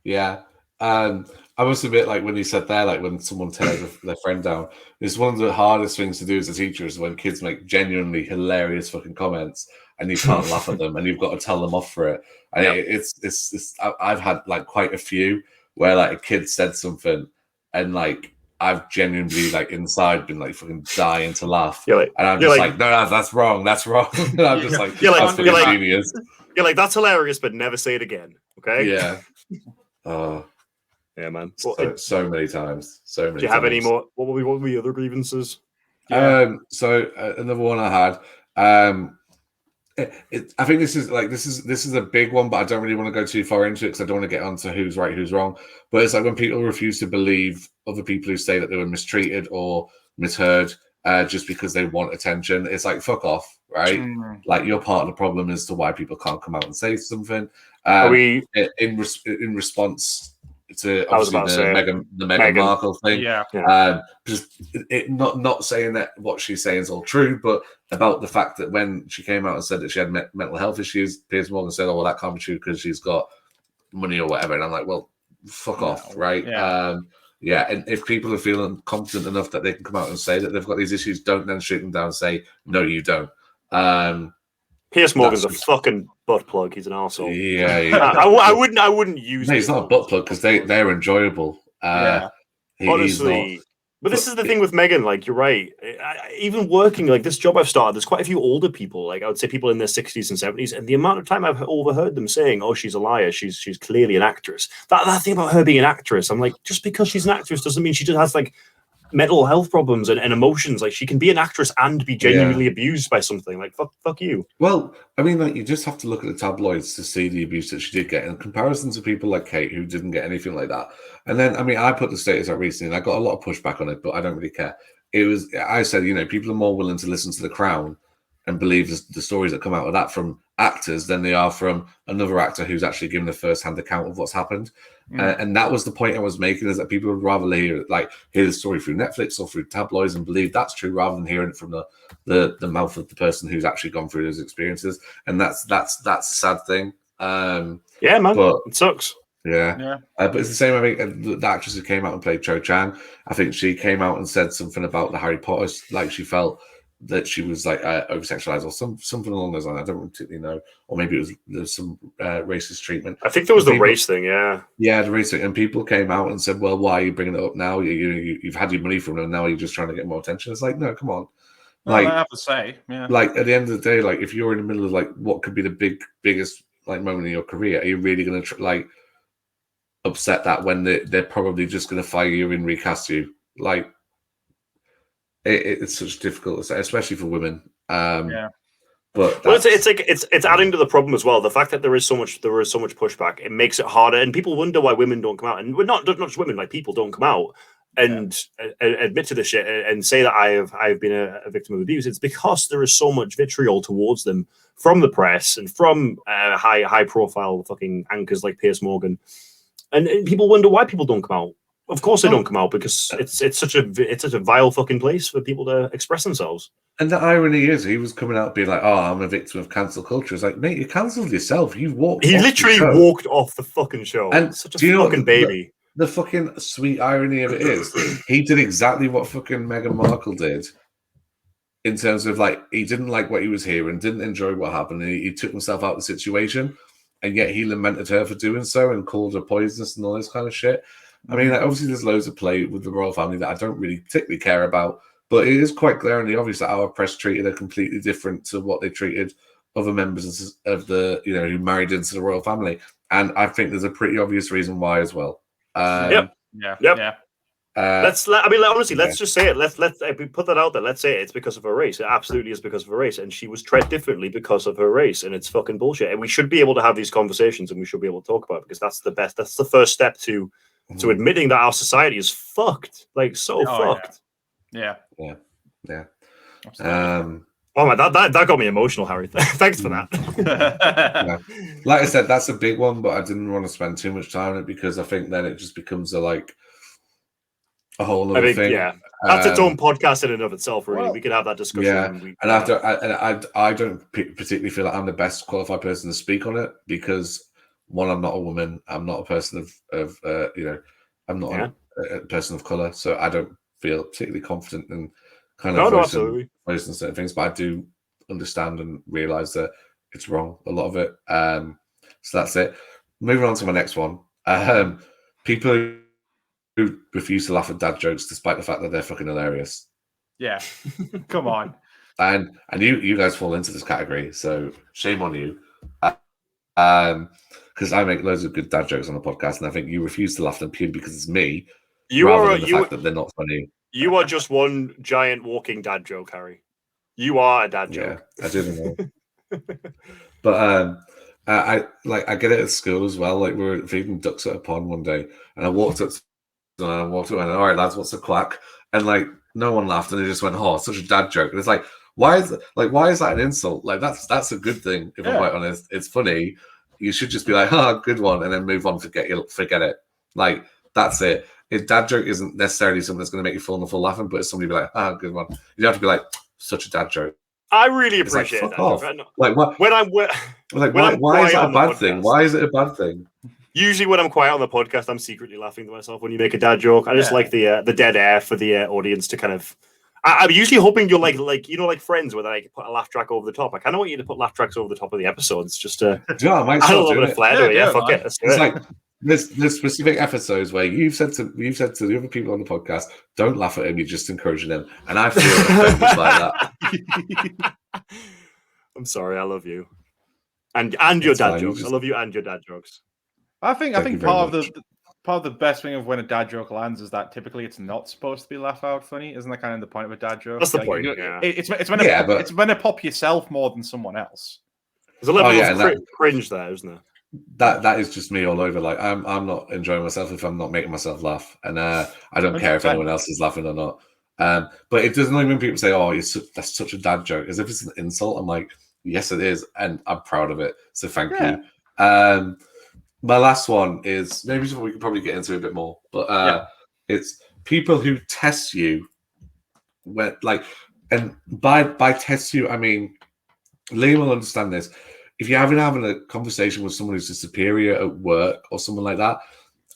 Yeah. I must admit, like, when you said there, like, when someone tears their friend down, it's one of the hardest things to do as a teacher is when kids make genuinely hilarious fucking comments and you can't laugh at them and you've got to tell them off for it. And it's I've had, like, quite a few where, like, a kid said something and, like, I've genuinely, like, inside been, like, fucking dying to laugh. And I'm just like, no, that's wrong. That's wrong. And I'm just like, that's fucking genius. You're like, that's hilarious, but never say it again. Okay? Yeah. Oh. Yeah, man. So many times. Do you have any more? What were the other grievances? So another one I had. I think this is a big one, but I don't really want to go too far into it because I don't want to get onto who's right, who's wrong. But it's like when people refuse to believe other people who say that they were mistreated or misheard just because they want attention. It's like, fuck off, right? Like, you're part of the problem as to why people can't come out and say something. In response to obviously the Meghan Markle thing? Just not saying that what she's saying is all true, but about the fact that when she came out and said that she had mental health issues, Piers Morgan said, "Oh, well, that can't be true because she's got money or whatever." And I'm like, well, fuck off, right? And if people are feeling confident enough that they can come out and say that they've got these issues, don't then shoot them down and say, "No, you don't." Piers Morgan's a fucking butt plug. He's an arsehole. Yeah. I wouldn't use. No, he's not a butt plug because they're enjoyable. Honestly, but this is the thing with Meghan. Like, you're right. Even working like this job I've started, there's quite a few older people. Like, I would say people in their 60s and 70s, and the amount of time I've overheard them saying, "Oh, she's a liar. She's clearly an actress." That thing about her being an actress, I'm like, just because she's an actress doesn't mean she just has like mental health problems and emotions. Like, she can be an actress and be genuinely abused by something. Like, fuck you. Well, I mean, like, you just have to look at the tabloids to see the abuse that she did get in comparison to people like Kate who didn't get anything like that. And then, I mean, I put the status out recently and I got a lot of pushback on it, but I don't really care. I said, people are more willing to listen to The Crown and believe the stories that come out of that from actors than they are from another actor who's actually given a first-hand account of what's happened. And that was the point I was making, is that people would rather hear the story through Netflix or through tabloids and believe that's true rather than hearing it from the mouth of the person who's actually gone through those experiences. And that's a sad thing. Yeah, man, but it sucks. Yeah. But it's the same. I think the actress who came out and played Cho Chang, I think she came out and said something about the Harry Potter, like she felt that she was like over-sexualized or something along those lines. I don't particularly know. Or maybe there's some racist treatment. I think there was the race thing, yeah. Yeah, the race thing. And people came out and said, well, why are you bringing it up now? You've had your money from them, now you're just trying to get more attention. It's like, no, come on. Like, I have to say, yeah. Like, at the end of the day, like, if you're in the middle of like what could be the biggest like moment in your career, are you really going to upset that when they're probably just going to fire you and recast you? Like, it's such difficult to say, especially for women. But it's adding to the problem as well. The fact that there is so much pushback, it makes it harder, and people wonder why women don't come out, and we're not just women, like, people don't come out and admit to this shit and say that I've been a victim of abuse. It's because there is so much vitriol towards them from the press and from high profile fucking anchors like Piers Morgan, and people wonder why people don't come out. Of course they don't come out, because it's such a vile fucking place for people to express themselves. And the irony is, he was coming out being like, "Oh, I'm a victim of cancel culture." It's like, mate, you cancelled yourself. You walked. He literally walked off the fucking show. And such a fucking baby. The fucking sweet irony of it is, he did exactly what fucking Meghan Markle did. In terms of, like, he didn't like what he was hearing, didn't enjoy what happened, and he took himself out of the situation, and yet he lamented her for doing so and called her poisonous and all this kind of shit. I mean, obviously, there's loads of play with the royal family that I don't really particularly care about, but it is quite glaringly obvious that our press treated her completely different to what they treated other members of the, who married into the royal family. And I think there's a pretty obvious reason why as well. Yep. Let's just say it. Let's put that out there. Let's say it's because of her race. It absolutely is because of her race, and she was treated differently because of her race, and it's fucking bullshit. And we should be able to have these conversations, and we should be able to talk about it, because that's the best. That's the first step to admitting that our society is fucked, like fucked. Yeah. Oh my, that got me emotional, Harry. Thanks for that. Like I said, that's a big one, but I didn't want to spend too much time on it because I think then it just becomes a whole other thing. Yeah, that's its own podcast in and of itself. Really, we could have that discussion. Yeah, I don't particularly feel like I'm the best qualified person to speak on it because, one, I'm not a woman. I'm not a person of I'm not a person of color, so I don't feel particularly confident in voicing certain things. But I do understand and realize that it's wrong, a lot of it. So that's it. Moving on to my next one. People who refuse to laugh at dad jokes despite the fact that they're fucking hilarious. Yeah, come on. And you guys fall into this category, so shame on you. Because I make loads of good dad jokes on the podcast, and I think you refuse to laugh at them purely because it's me, rather than the fact that they're not funny. You are just one giant walking dad joke, Harry. You are a dad joke. Yeah, I didn't know. But I get it at school as well. Like we were feeding ducks at a pond one day, and I walked up and I walked away and all right, lads, what's a quack? And like no one laughed, and they just went, "Oh, it's such a dad joke." And it's like, why is that an insult? Like that's a good thing. If I'm quite honest, it's funny. You should just be like, "Oh, good one," and then move on. Forget it. Like that's it. A dad joke isn't necessarily something that's going to make you fall on the floor laughing, but it's somebody be like, "Ah, good one." You don't have to be like, "Such a dad joke." I really appreciate that. Off. Like what? Why is that a bad thing? Why is it a bad thing? Usually, when I'm quiet on the podcast, I'm secretly laughing to myself when you make a dad joke. I just like the dead air for the audience to kind of. I'm usually hoping you're like Friends, where they put a laugh track over the top. I kind of want you to put laugh tracks over the top of the episodes, just to add a little bit of flair to it. Yeah, fuck it. Let's do it. Like there's specific episodes where you've said to the other people on the podcast, "Don't laugh at him. You're just encouraging them," and I feel offended by that. I'm sorry. I love you, and your dad jokes. I love you and your dad jokes. I think part of the best thing of when a dad joke lands is that typically it's not supposed to be laugh out funny. Isn't that kind of the point of a dad joke? That's the point. Yeah. It's when to pop yourself more than someone else. There's a level of cringe there, isn't there? That is just me all over. Like I'm not enjoying myself if I'm not making myself laugh, and I don't 100%. Care if anyone else is laughing or not. But it doesn't like when people say, "Oh, that's such a dad joke," as if it's an insult. I'm like, yes, it is, and I'm proud of it. So thank you. My last one is maybe we could probably get into a bit more, but it's people who test you when and by test you, I mean Liam will understand this. If you're having a conversation with someone who's a superior at work or someone like that,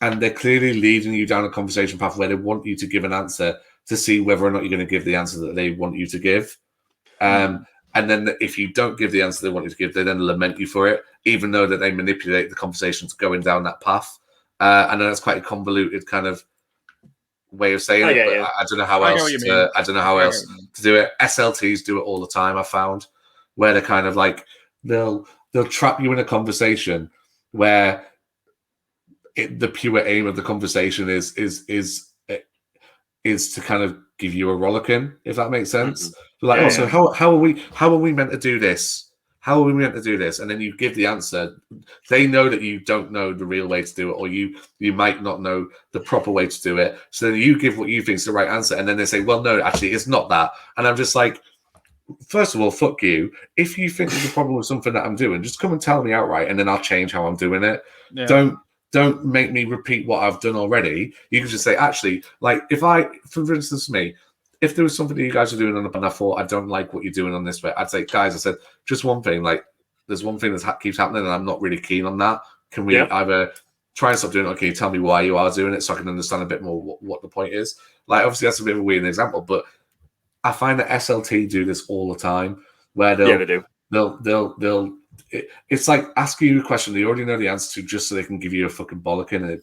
and they're clearly leading you down a conversation path where they want you to give an answer to see whether or not you're going to give the answer that they want you to give. And then if you don't give the answer they want you to give, they then lament you for it, even though that they manipulate the conversation to going down that path. I know that's quite a convoluted kind of way of saying it, but I don't know how else to do it. SLTs do it all the time, I found, where they're kind of like they'll trap you in a conversation where the pure aim of the conversation is to kind of give you a rollicking, if that makes sense. So how are we meant to do this? How are we meant to do this? And then you give the answer. They know that you don't know the real way to do it, or you might not know the proper way to do it. So then you give what you think is the right answer, and then they say, "Well, no, actually, it's not that." And I'm just like, first of all, fuck you. If you think there's a problem with something that I'm doing, just come and tell me outright, and then I'll change how I'm doing it. Yeah. Don't make me repeat what I've done already. You can just say, actually, like for instance, me, if there was something that you guys are doing on the and I thought I don't like what you're doing on this way, I'd say, guys, I said, just one thing, like there's one thing that keeps happening and I'm not really keen on that. Can we either try and stop doing it, or can you tell me why you are doing it so I can understand a bit more what the point is? Like, obviously that's a bit of a weird example, but I find that SLT do this all the time, where they do. It's like asking you a question they already know the answer to just so they can give you a fucking bollocking.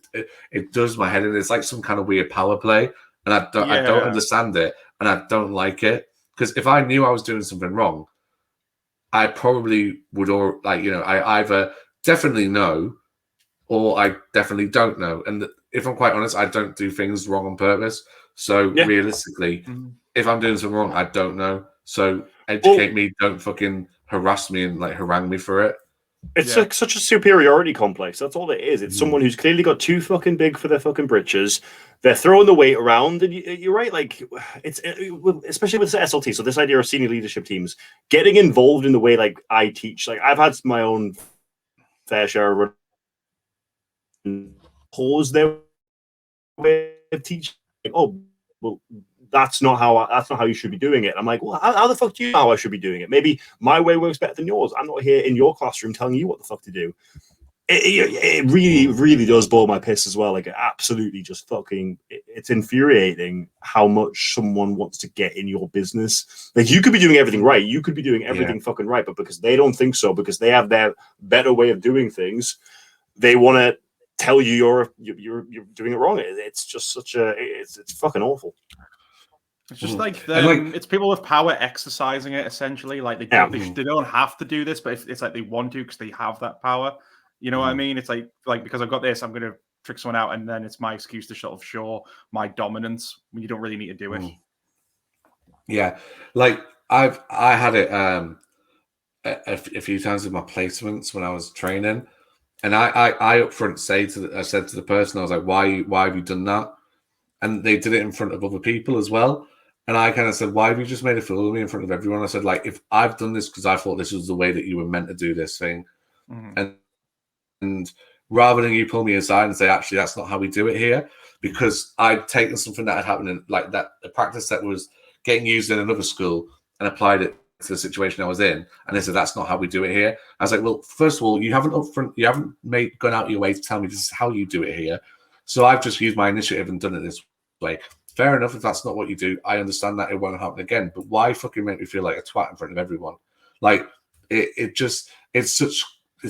It does my head in. It's like some kind of weird power play, and I don't understand it, and I don't like it, because if I knew I was doing something wrong, I probably would, or I either definitely know or I definitely don't know. And if I'm quite honest, I don't do things wrong on purpose. So realistically, if I'm doing something wrong, I don't know. So educate me. Don't fucking harass me and harangue me for it. It's such a superiority complex. That's all it is. It's someone who's clearly got too fucking big for their fucking britches. They're throwing the weight around, and you're right. Like it's especially with SLT. So this idea of senior leadership teams getting involved in the way like I teach. Like I've had my own fair share of pause their way of teaching. Like, oh, well, that's not how you should be doing it. I'm like, well, how the fuck do you know how I should be doing it? Maybe my way works better than yours. I'm not here in your classroom telling you what the fuck to do. It really, really does blow my piss as well. Like, it absolutely just fucking, it's infuriating how much someone wants to get in your business. Like, you could be doing everything right. You could be doing everything fucking right, but because they don't think so, because they have their better way of doing things, they want to tell you you're doing it wrong. It's just it's fucking awful. It's just like it's people with power exercising it, essentially. Like they don't have to do this, but it's like they want to because they have that power. You know what I mean? It's like because I've got this, I'm going to trick someone out, and then it's my excuse to sort of show my dominance when you don't really need to do it. Yeah, like I had it a few times with my placements when I was training, and I up front said to the person, I was like, why have you done that? And they did it in front of other people as well. And I kind of said, why have you just made a fool of me in front of everyone? I said, like, if I've done this because I thought this was the way that you were meant to do this thing, and rather than you pull me aside and say, actually, that's not how we do it here, because I'd taken something that had happened in, like, that a practice that was getting used in another school and applied it to the situation I was in, and they said, that's not how we do it here. I was like, well, first of all, you haven't gone out your way to tell me this is how you do it here. So I've just used my initiative and done it this way. Fair enough, if that's not what you do, I understand that it won't happen again. But why fucking make me feel like a twat in front of everyone? Like, it's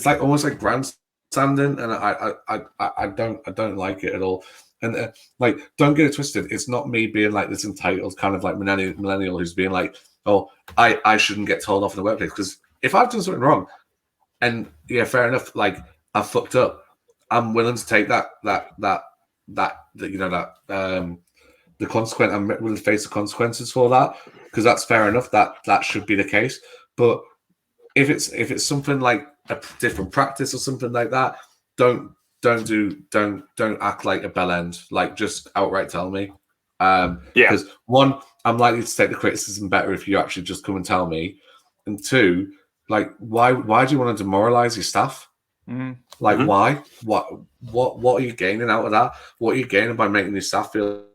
like almost like grandstanding, and I don't like it at all. And like, don't get it twisted. It's not me being like this entitled kind of like millennial who's being like, oh, I shouldn't get told off in the workplace. Because if I've done something wrong, and yeah, fair enough, like I fucked up, I'm willing to take the consequence. I'm willing to face the consequences for that, because that's fair enough. That should be the case. But if it's something like a different practice or something like that, don't act like a bell end. Like, just outright tell me. Because one, I'm likely to take the criticism better if you actually just come and tell me. And two, like, why do you want to demoralize your staff? Like, why? What are you gaining out of that? What are you gaining by making your staff feel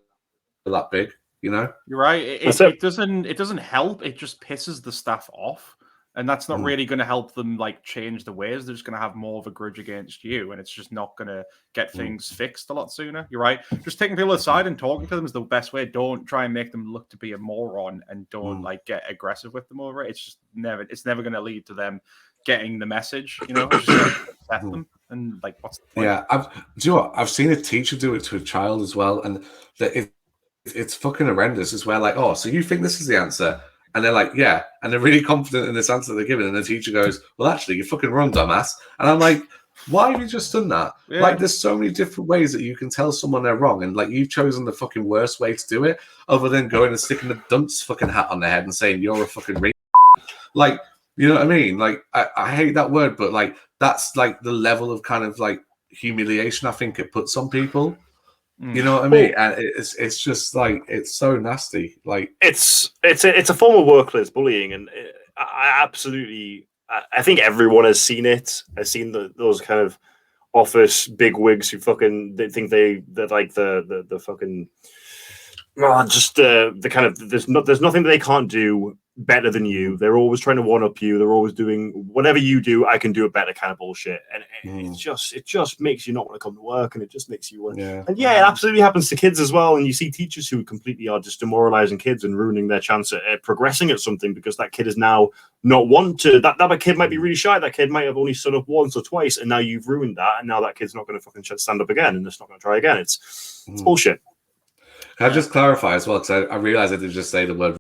that big? You know, you're right. It doesn't help. It just pisses the staff off, and that's not really going to help them like change the ways. They're just going to have more of a grudge against you, and it's just not going to get things fixed a lot sooner. You're right. Just taking people aside and talking to them is the best way. Don't try and make them look to be a moron, and don't like get aggressive with them over it. It's never going to lead to them getting the message. You know, it's just upset them. And like, what's the point? Yeah, do you know what? I've seen a teacher do it to a child as well, and it's fucking horrendous as well. Like, oh, so you think this is the answer? And they're like, yeah, and they're really confident in this answer they're giving, and the teacher goes, well, actually, you're fucking wrong, dumbass. And I'm like, why have you just done that? Yeah. Like, there's so many different ways that you can tell someone they're wrong, and like, you've chosen the fucking worst way to do it, other than going and sticking the dunce fucking hat on their head and saying you're a fucking like, you know what I mean? Like, I hate that word, but like, that's like the level of kind of like humiliation I think it puts on people. You know what I mean? And it's just like, it's so nasty. Like, it's a form of workplace bullying, and I think everyone has seen it. I've seen those kind of office bigwigs who fucking they think they're like the fucking the kind of there's nothing that they can't do better than you. They're always trying to one up you. They're always doing whatever you do, I can do it better kind of bullshit. And it just makes you not want to come to work, and it just makes you want. And it absolutely happens to kids as well. And you see teachers who completely are just demoralizing kids and ruining their chance at progressing at something, because that kid is now not want to. That kid might be really shy. That kid might have only stood up once or twice, and now you've ruined that. And now that kid's not going to fucking stand up again, and it's not going to try again. It's bullshit. Can I just clarify as well? Because I realized I did just say the word.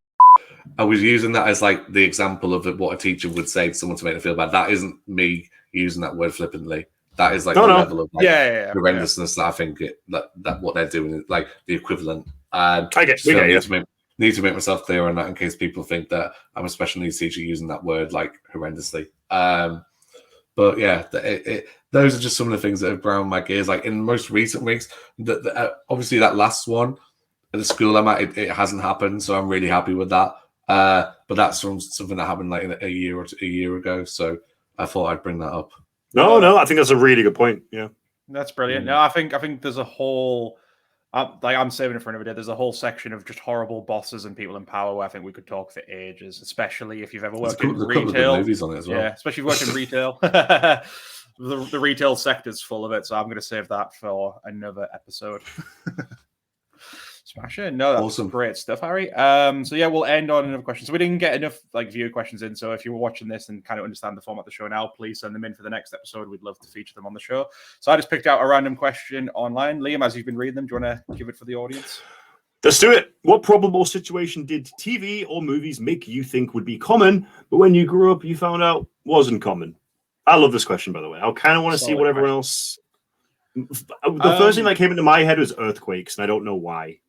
I was using that as like the example of what a teacher would say to someone to make them feel bad. That isn't me using that word flippantly. That is like the level of like horrendousness that I think that what they're doing is like the equivalent. I guess need to make myself clear on that in case people think that I'm a special needs teacher using that word like horrendously. But yeah, those are just some of the things that have ground my gears. Like in most recent weeks, obviously that last one at the school I'm at, it hasn't happened, so I'm really happy with that. But that's from something that happened like a year ago, so I thought I'd bring that up. No, I think that's a really good point. Yeah, that's brilliant. No, I think there's a whole like I'm saving it for another day. There's a whole section of just horrible bosses and people in power where I think we could talk for ages, especially if you've ever worked in retail. Movies on it as well. Yeah, especially if you've worked in retail. The retail sector's full of it, so I'm going to save that for another episode. Smash it. No, that's awesome. Great stuff, Harry. So yeah, we'll end on another question. So we didn't get enough like viewer questions in. So if you were watching this and kind of understand the format of the show now, please send them in for the next episode. We'd love to feature them on the show. So I just picked out a random question online. Liam, as you've been reading them, do you want to give it for the audience? Let's do it. What probable situation did TV or movies make you think would be common, but when you grew up, you found out wasn't common? I love this question, by the way. I kind of want to see what everyone else. The first thing that came into my head was earthquakes, and I don't know why.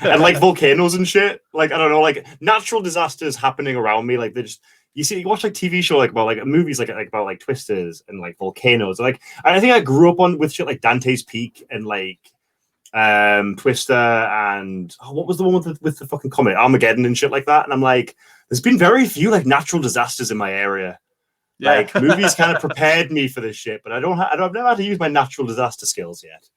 And like volcanoes and shit. Like, I don't know, like natural disasters happening around me. Like, they just, you see, you watch like TV show like about like movies like about like twisters and like volcanoes. Like I think I grew up with shit like Dante's Peak and like Twister and what was the one with the fucking comet Armageddon and shit like that. And I'm like, there's been very few like natural disasters in my area. Yeah. Like movies kind of prepared me for this shit, but I've never had to use my natural disaster skills yet.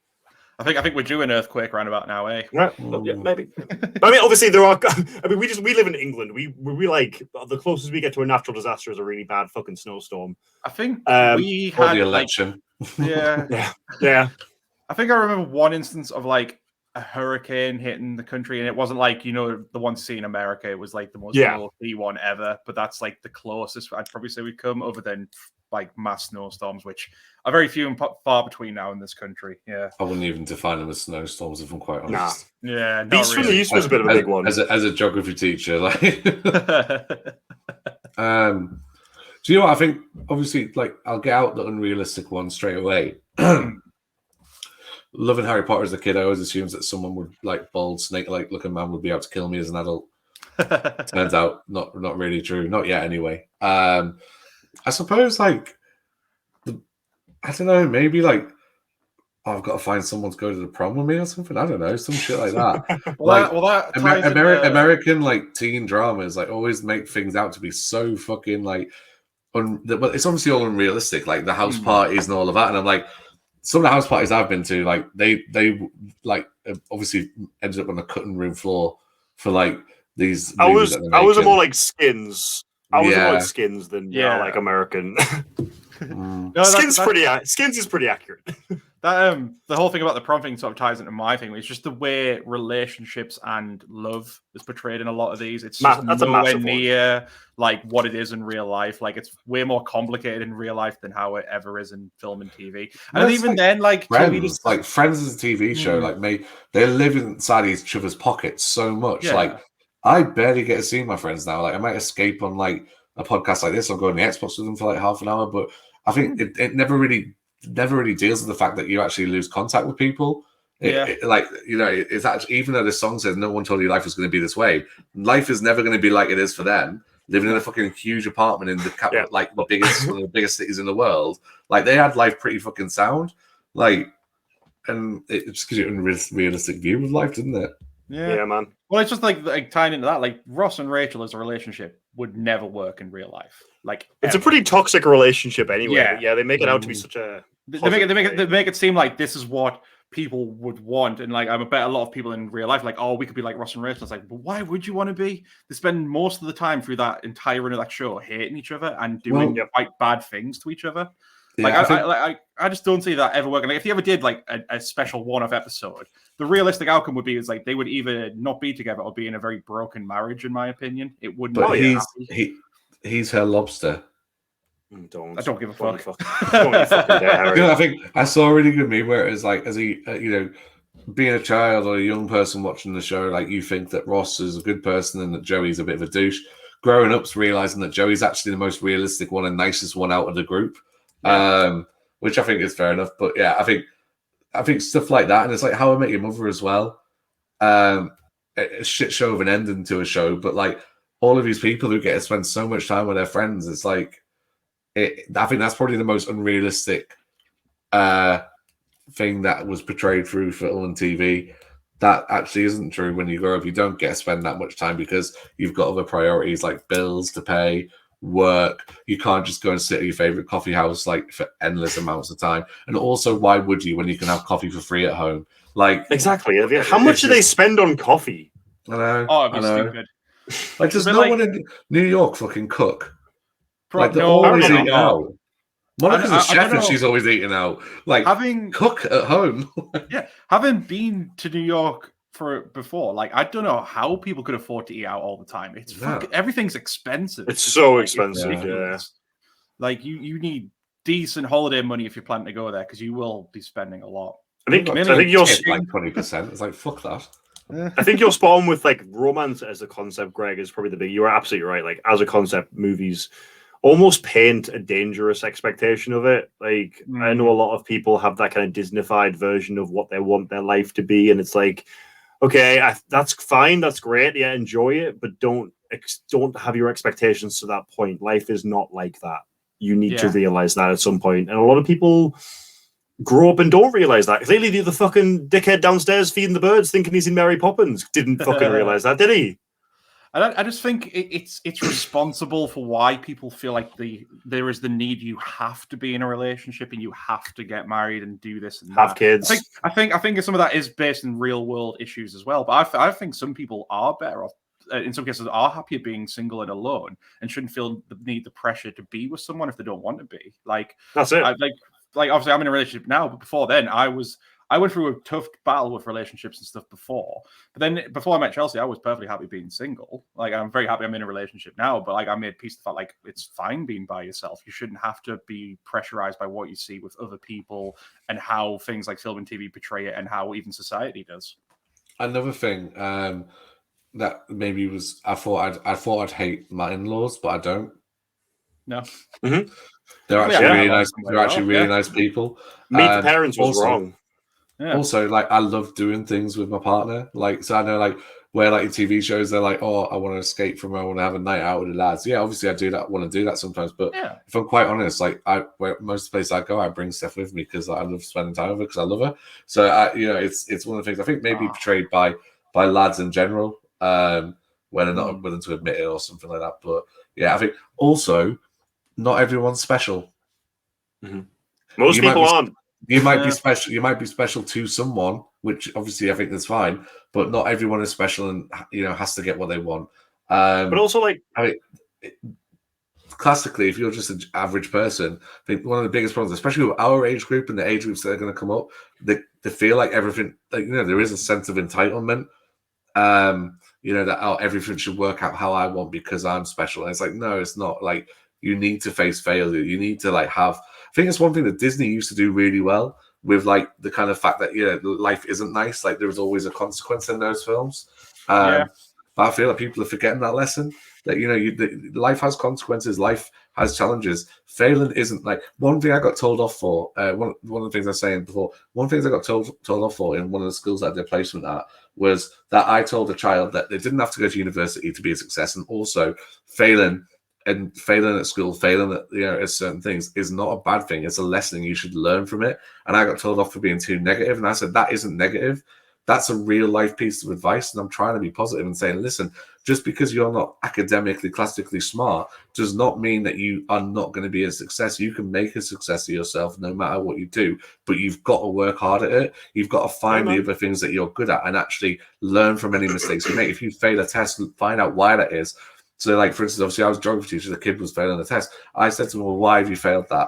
I think we're due an earthquake around about now, eh? Right. Yeah, maybe. But I mean, obviously there are. I mean, we live in England. We like the closest we get to a natural disaster is a really bad fucking snowstorm. I think we Or had the election. Yeah. I think I remember one instance of like a hurricane hitting the country, and it wasn't like the one seen in America. It was like the most low-key one ever. But that's like the closest I'd probably say we've come, other than like mass snowstorms, which are very few and far between now in this country. Yeah, I wouldn't even define them as snowstorms, if I'm quite honest. Nah. Yeah, Beast from the East was a bit of a big one. As a geography teacher, like. Do you know what I think? Obviously, like I'll get out the unrealistic one straight away. Loving Harry Potter as a kid, I always assumed that someone would like bald snake-like looking man would be able to kill me as an adult. Turns out not really true. Not yet, anyway. I suppose like I don't know, maybe like I've got to find someone to go to the prom with me or something. I don't know, some shit like that. American like teen dramas like always make things out to be so fucking like but it's obviously all unrealistic, like the house parties and all of that. And I'm like, some of the house parties I've been to, like they like obviously ended up on the cutting room floor for like these. I was more like Skins. I was more like Skins than like American. Skins is pretty accurate. That the whole thing about the prom thing sort of ties into my thing. It's just the way relationships and love is portrayed in a lot of these. It's just nowhere near like what it is in real life. Like it's way more complicated in real life than how it ever is in film and TV. And even like then, like Friends, like Friends is a TV show. Like they live inside each other's pockets so much. Yeah. Like I barely get to see my friends now. Like I might escape on like a podcast like this. I'll go on the Xbox with them for like half an hour, but I think it never really deals with the fact that you actually lose contact with people. It's actually, even though this song says no one told you life was going to be this way, life is never going to be like it is for them. Living in a fucking huge apartment in the like the biggest one of the biggest cities in the world, like they had life pretty fucking sound. Like, and it just gives you a realistic view of life, doesn't it? Yeah, man. Well, it's just like tying into that, like Ross and Rachel as a relationship would never work in real life. Like it's a pretty toxic relationship anyway. Yeah, they make it out to be such a. They make it seem like this is what people would want, and like I bet a lot of people in real life, like, oh, we could be like Ross and Rachel. It's like, but why would you want to be? They spend most of the time through that entire run of that show hating each other and doing quite bad things to each other. Like I just don't see that ever working. Like if you ever did like a special one-off episode, the realistic outcome would be is like they would either not be together or be in a very broken marriage. In my opinion, it wouldn't. But he's her lobster. I don't give a fuck. I think I saw a really good meme where it was like, as he, being a child or a young person watching the show, like you think that Ross is a good person and that Joey's a bit of a douche. Growing up's realizing that Joey's actually the most realistic one and nicest one out of the group, which I think is fair enough. But yeah, I think stuff like that, and it's like How I Met Your Mother as well. A shit show of an ending to a show, but like all of these people who get to spend so much time with their friends, it's like. I think that's probably the most unrealistic thing that was portrayed through film and TV. That actually isn't true when you grow up. You don't get to spend that much time because you've got other priorities like bills to pay, work. You can't just go and sit at your favorite coffee house like for endless amounts of time. And also, why would you when you can have coffee for free at home? Like exactly. How much do they spend on coffee? I know. Oh, it'd be stupid. Like, does no one in New York fucking cook? Like they're always eating out. Monica's a chef and she's always eating out. Like cook at home. Having been to New York before, like I don't know how people could afford to eat out all the time. It's everything's expensive. It's so expensive. Yeah. Like you need decent holiday money if you're planning to go there because you will be spending a lot. I think you're like 20%. It's like fuck that. I think you're spot on with like romance as a concept. Greg is probably the big. You're absolutely right. Like as a concept, movies almost paint a dangerous expectation of it. Like I know a lot of people have that kind of Disneyfied version of what they want their life to be, and it's like, okay, that's fine, that's great, yeah, enjoy it, but don't don't have your expectations to that point. Life is not like that. You need to realize that at some point. And a lot of people grow up and don't realize that. Clearly, the fucking dickhead downstairs feeding the birds, thinking he's in Mary Poppins, didn't fucking realize that, did he? I just think it's responsible for why people feel like there is the need you have to be in a relationship and you have to get married and do this and have kids. I think some of that is based in real world issues as well. But I think some people are better off. In some cases, are happier being single and alone and shouldn't feel the pressure to be with someone if they don't want to be. Like that's it. Like obviously, I'm in a relationship now, but before then, I went through a tough battle with relationships and stuff before. But then before I met Chelsea, I was perfectly happy being single. Like I'm very happy I'm in a relationship now, but like I made peace with the fact like it's fine being by yourself. You shouldn't have to be pressurized by what you see with other people and how things like film and TV portray it and how even society does. Another thing that maybe was I thought I'd hate my in-laws, but I don't. No. Mm-hmm. They're actually really nice. They're actually really nice people. Meet the parents was wrong. Yeah. Also, like I love doing things with my partner. Like, so I know, like where like in TV shows, they're like, "Oh, I want to escape from her. I want to have a night out with the lads." Yeah, obviously I do that. I want to do that sometimes. But if I'm quite honest, like most places I go, I bring Steph with me because I love spending time with her because I love her. So it's one of the things I think maybe portrayed by lads in general, when they're not willing to admit it or something like that. But yeah, I think also not everyone's special. Mm-hmm. Most people aren't. You might be special. You might be special to someone, which obviously I think that's fine. But not everyone is special, and has to get what they want. But also, like, classically, if you're just an average person, I think one of the biggest problems, especially with our age group and the age groups that are going to come up, they feel like everything. Like there is a sense of entitlement. That everything should work out how I want because I'm special. And it's like no, it's not. Like you need to face failure. You need to like have. I think it's one thing that Disney used to do really well with like the kind of fact that life isn't nice. Like there was always a consequence in those films. But I feel like people are forgetting that lesson. That life has consequences. Life has challenges. Failing isn't like one thing I got told off for. One of the things I was saying before. One of the things I got told off for in one of the schools that I did placement at was that I told a child that they didn't have to go to university to be a success, and also failing at school, failing at certain things is not a bad thing. It's a lesson. You should learn from it. And I got told off for being too negative. And I said, that isn't negative. That's a real life piece of advice. And I'm trying to be positive and saying, listen, just because you're not academically, classically smart does not mean that you are not going to be a success. You can make a success of yourself no matter what you do, but you've got to work hard at it. You've got to find the other things that you're good at and actually learn from any mistakes you make. If you fail a test, find out why that is. So, like, for instance, obviously, I was a geography teacher. The kid was failing the test. I said to them, well, why have you failed that?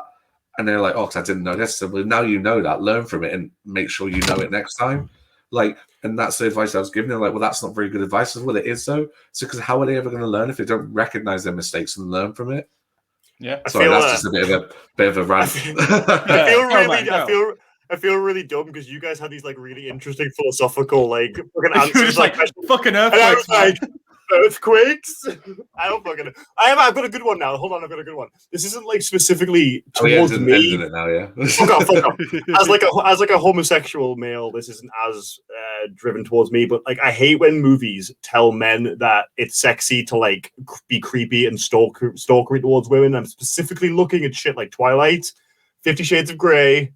And they're like, oh, because I didn't know this. So, well, now you know that. Learn from it and make sure you know it next time. Like, and that's the advice I was giving them. Like, well, that's not very good advice. Well, it is so. So, because how are they ever going to learn if they don't recognize their mistakes and learn from it? Yeah. Sorry, that's just a bit of a rant. I feel really dumb because you guys had these like really interesting philosophical like fucking answers. Like fucking earthquakes. Earthquakes. I don't fucking know. I've got a good one now. Hold on, I've got a good one. This isn't like specifically towards me. It now, yeah. Fuck off. As like a homosexual male, this isn't as driven towards me. But like, I hate when movies tell men that it's sexy to like be creepy and stalkery towards women. I'm specifically looking at shit like Twilight, 50 Shades of Grey,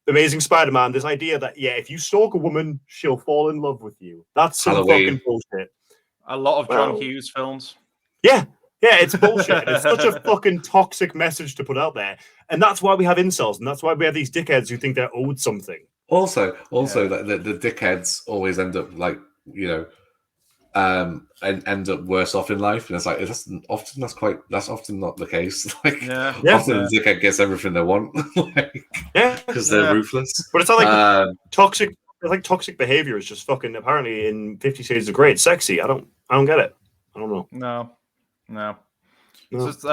Amazing Spider-Man. This idea that if you stalk a woman, she'll fall in love with you. That's some fucking bullshit. A lot of John Hughes films. Yeah, it's bullshit. It's such a fucking toxic message to put out there. And that's why we have incels, and that's why we have these dickheads who think they're owed something. Also, the dickheads always end up like, and end up worse off in life. And it's like, that's often not the case. Like, often the dickhead gets everything they want. Because they're ruthless. But it's not like toxic. Like toxic behavior is just fucking apparently in 50 Shades of Grey. It's sexy. I don't get it. I don't know. No. It's just,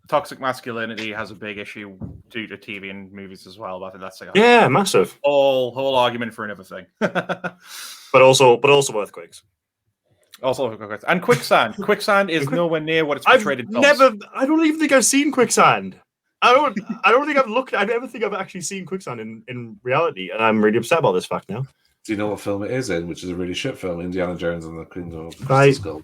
toxic masculinity has a big issue due to TV and movies as well. But I think that's like massive. Whole argument for another thing. but also earthquakes. Also earthquakes and quicksand. Quicksand is nowhere near what it's portrayed in films. I don't even think I've seen quicksand. I don't think I've ever think I've actually seen quicksand in reality, and I'm really upset about this fact now. Do you know what film it is in? Which is a really shit film, Indiana Jones and the Kingdom of the Right. Skull.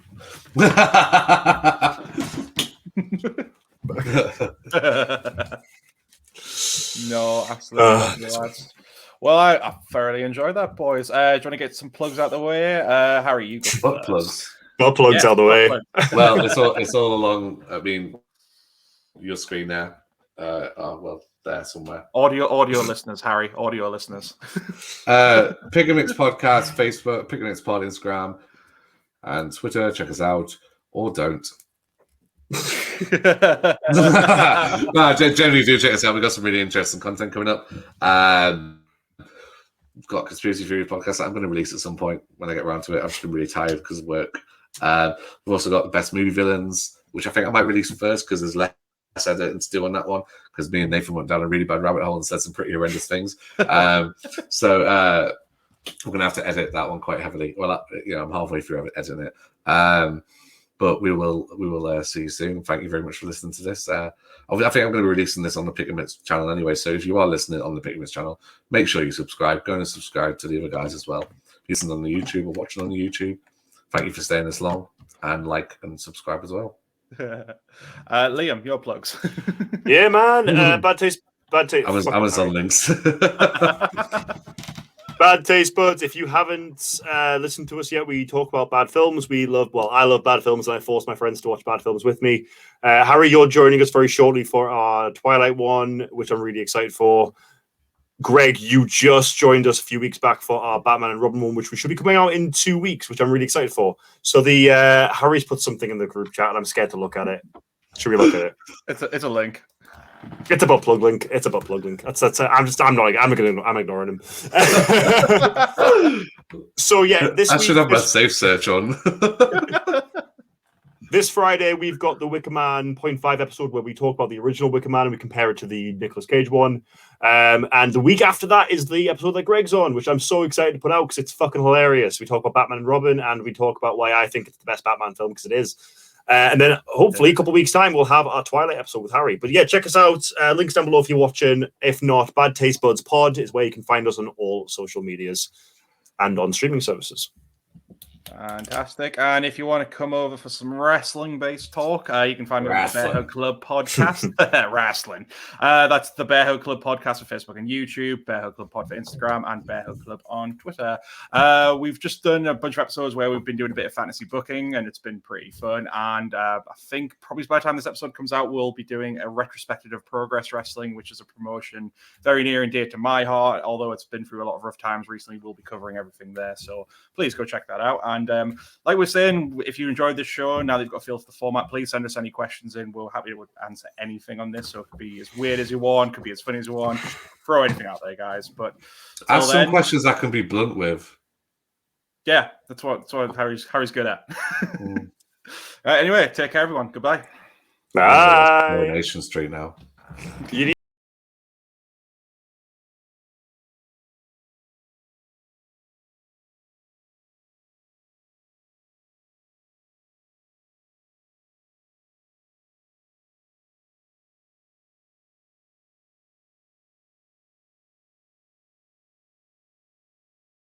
No, absolutely. Lads. Well, I thoroughly enjoyed that, boys. Do you want to get some plugs out the way? Harry, you go Butt first. plugs. Butt plugs out the way. Well, it's all along. I mean, your screen there. There somewhere. Audio listeners, Harry. Audio listeners. Pika Mix Podcast, Facebook, Pika Mix Pod, Instagram, and Twitter. Check us out, or don't. No, generally do check us out. We've got some really interesting content coming up. We've got Conspiracy Theory podcast that I'm going to release at some point when I get around to it. I've just been really tired because of work. We've also got the best movie villains, which I think I might release first because there's less editing to do on that one, because me and Nathan went down a really bad rabbit hole and said some pretty horrendous things. So we're going to have to edit that one quite heavily. Well, I'm halfway through editing it. But we will see you soon. Thank you very much for listening to this. I think I'm going to be releasing this on the Pika Mix channel anyway. So if you are listening on the Pika Mix channel, make sure you subscribe. Go and subscribe to the other guys as well. If you're listening on the YouTube or watching on the YouTube, thank you for staying this long, and like and subscribe as well. Liam, your plugs. Yeah, man. Bad taste. Amazon links. Bad taste buds. If you haven't listened to us yet, we talk about bad films. I love bad films, and I force my friends to watch bad films with me. Harry, you're joining us very shortly for our Twilight one, which I'm really excited for. Greg, you just joined us a few weeks back for our Batman and Robin one, which we should be coming out in 2 weeks, which I'm really excited for. So the Harry's put something in the group chat, and I'm scared to look at it. Should we look at it? It's a link. It's a butt plug link. It's a butt plug link. I'm ignoring him. So yeah, I should have my safe search on. This Friday, we've got the Wicker Man 0.5 episode where we talk about the original Wicker Man and we compare it to the Nicolas Cage one. And the week after that is the episode that Greg's on, which I'm so excited to put out because it's fucking hilarious. We talk about Batman and Robin, and we talk about why I think it's the best Batman film, because it is. And then hopefully a couple of weeks' time, we'll have our Twilight episode with Harry. But yeah, check us out. Links down below if you're watching. If not, Bad Taste Buds Pod is where you can find us on all social medias and on streaming services. Fantastic. And if you want to come over for some wrestling-based talk, you can find me on the Bearhug Club Podcast. Wrestling. That's the Bearhug Club Podcast for Facebook and YouTube, Bearhug Club Pod for Instagram, and Bearhug Club on Twitter. We've just done a bunch of episodes where we've been doing a bit of fantasy booking, and it's been pretty fun. And I think probably by the time this episode comes out, we'll be doing a retrospective of Progress Wrestling, which is a promotion very near and dear to my heart. Although it's been through a lot of rough times recently, we'll be covering everything there. So please go check that out. And like we're saying, if you enjoyed this show, now that you've got a feel for the format, please send us any questions in. We're happy to answer anything on this. So it could be as weird as you want, could be as funny as you want. Just throw anything out there, guys. But ask some questions I can be blunt with. Yeah, that's what Harry's good at. Anyway, take care, everyone. Goodbye. Bye. Coronation Street now. You need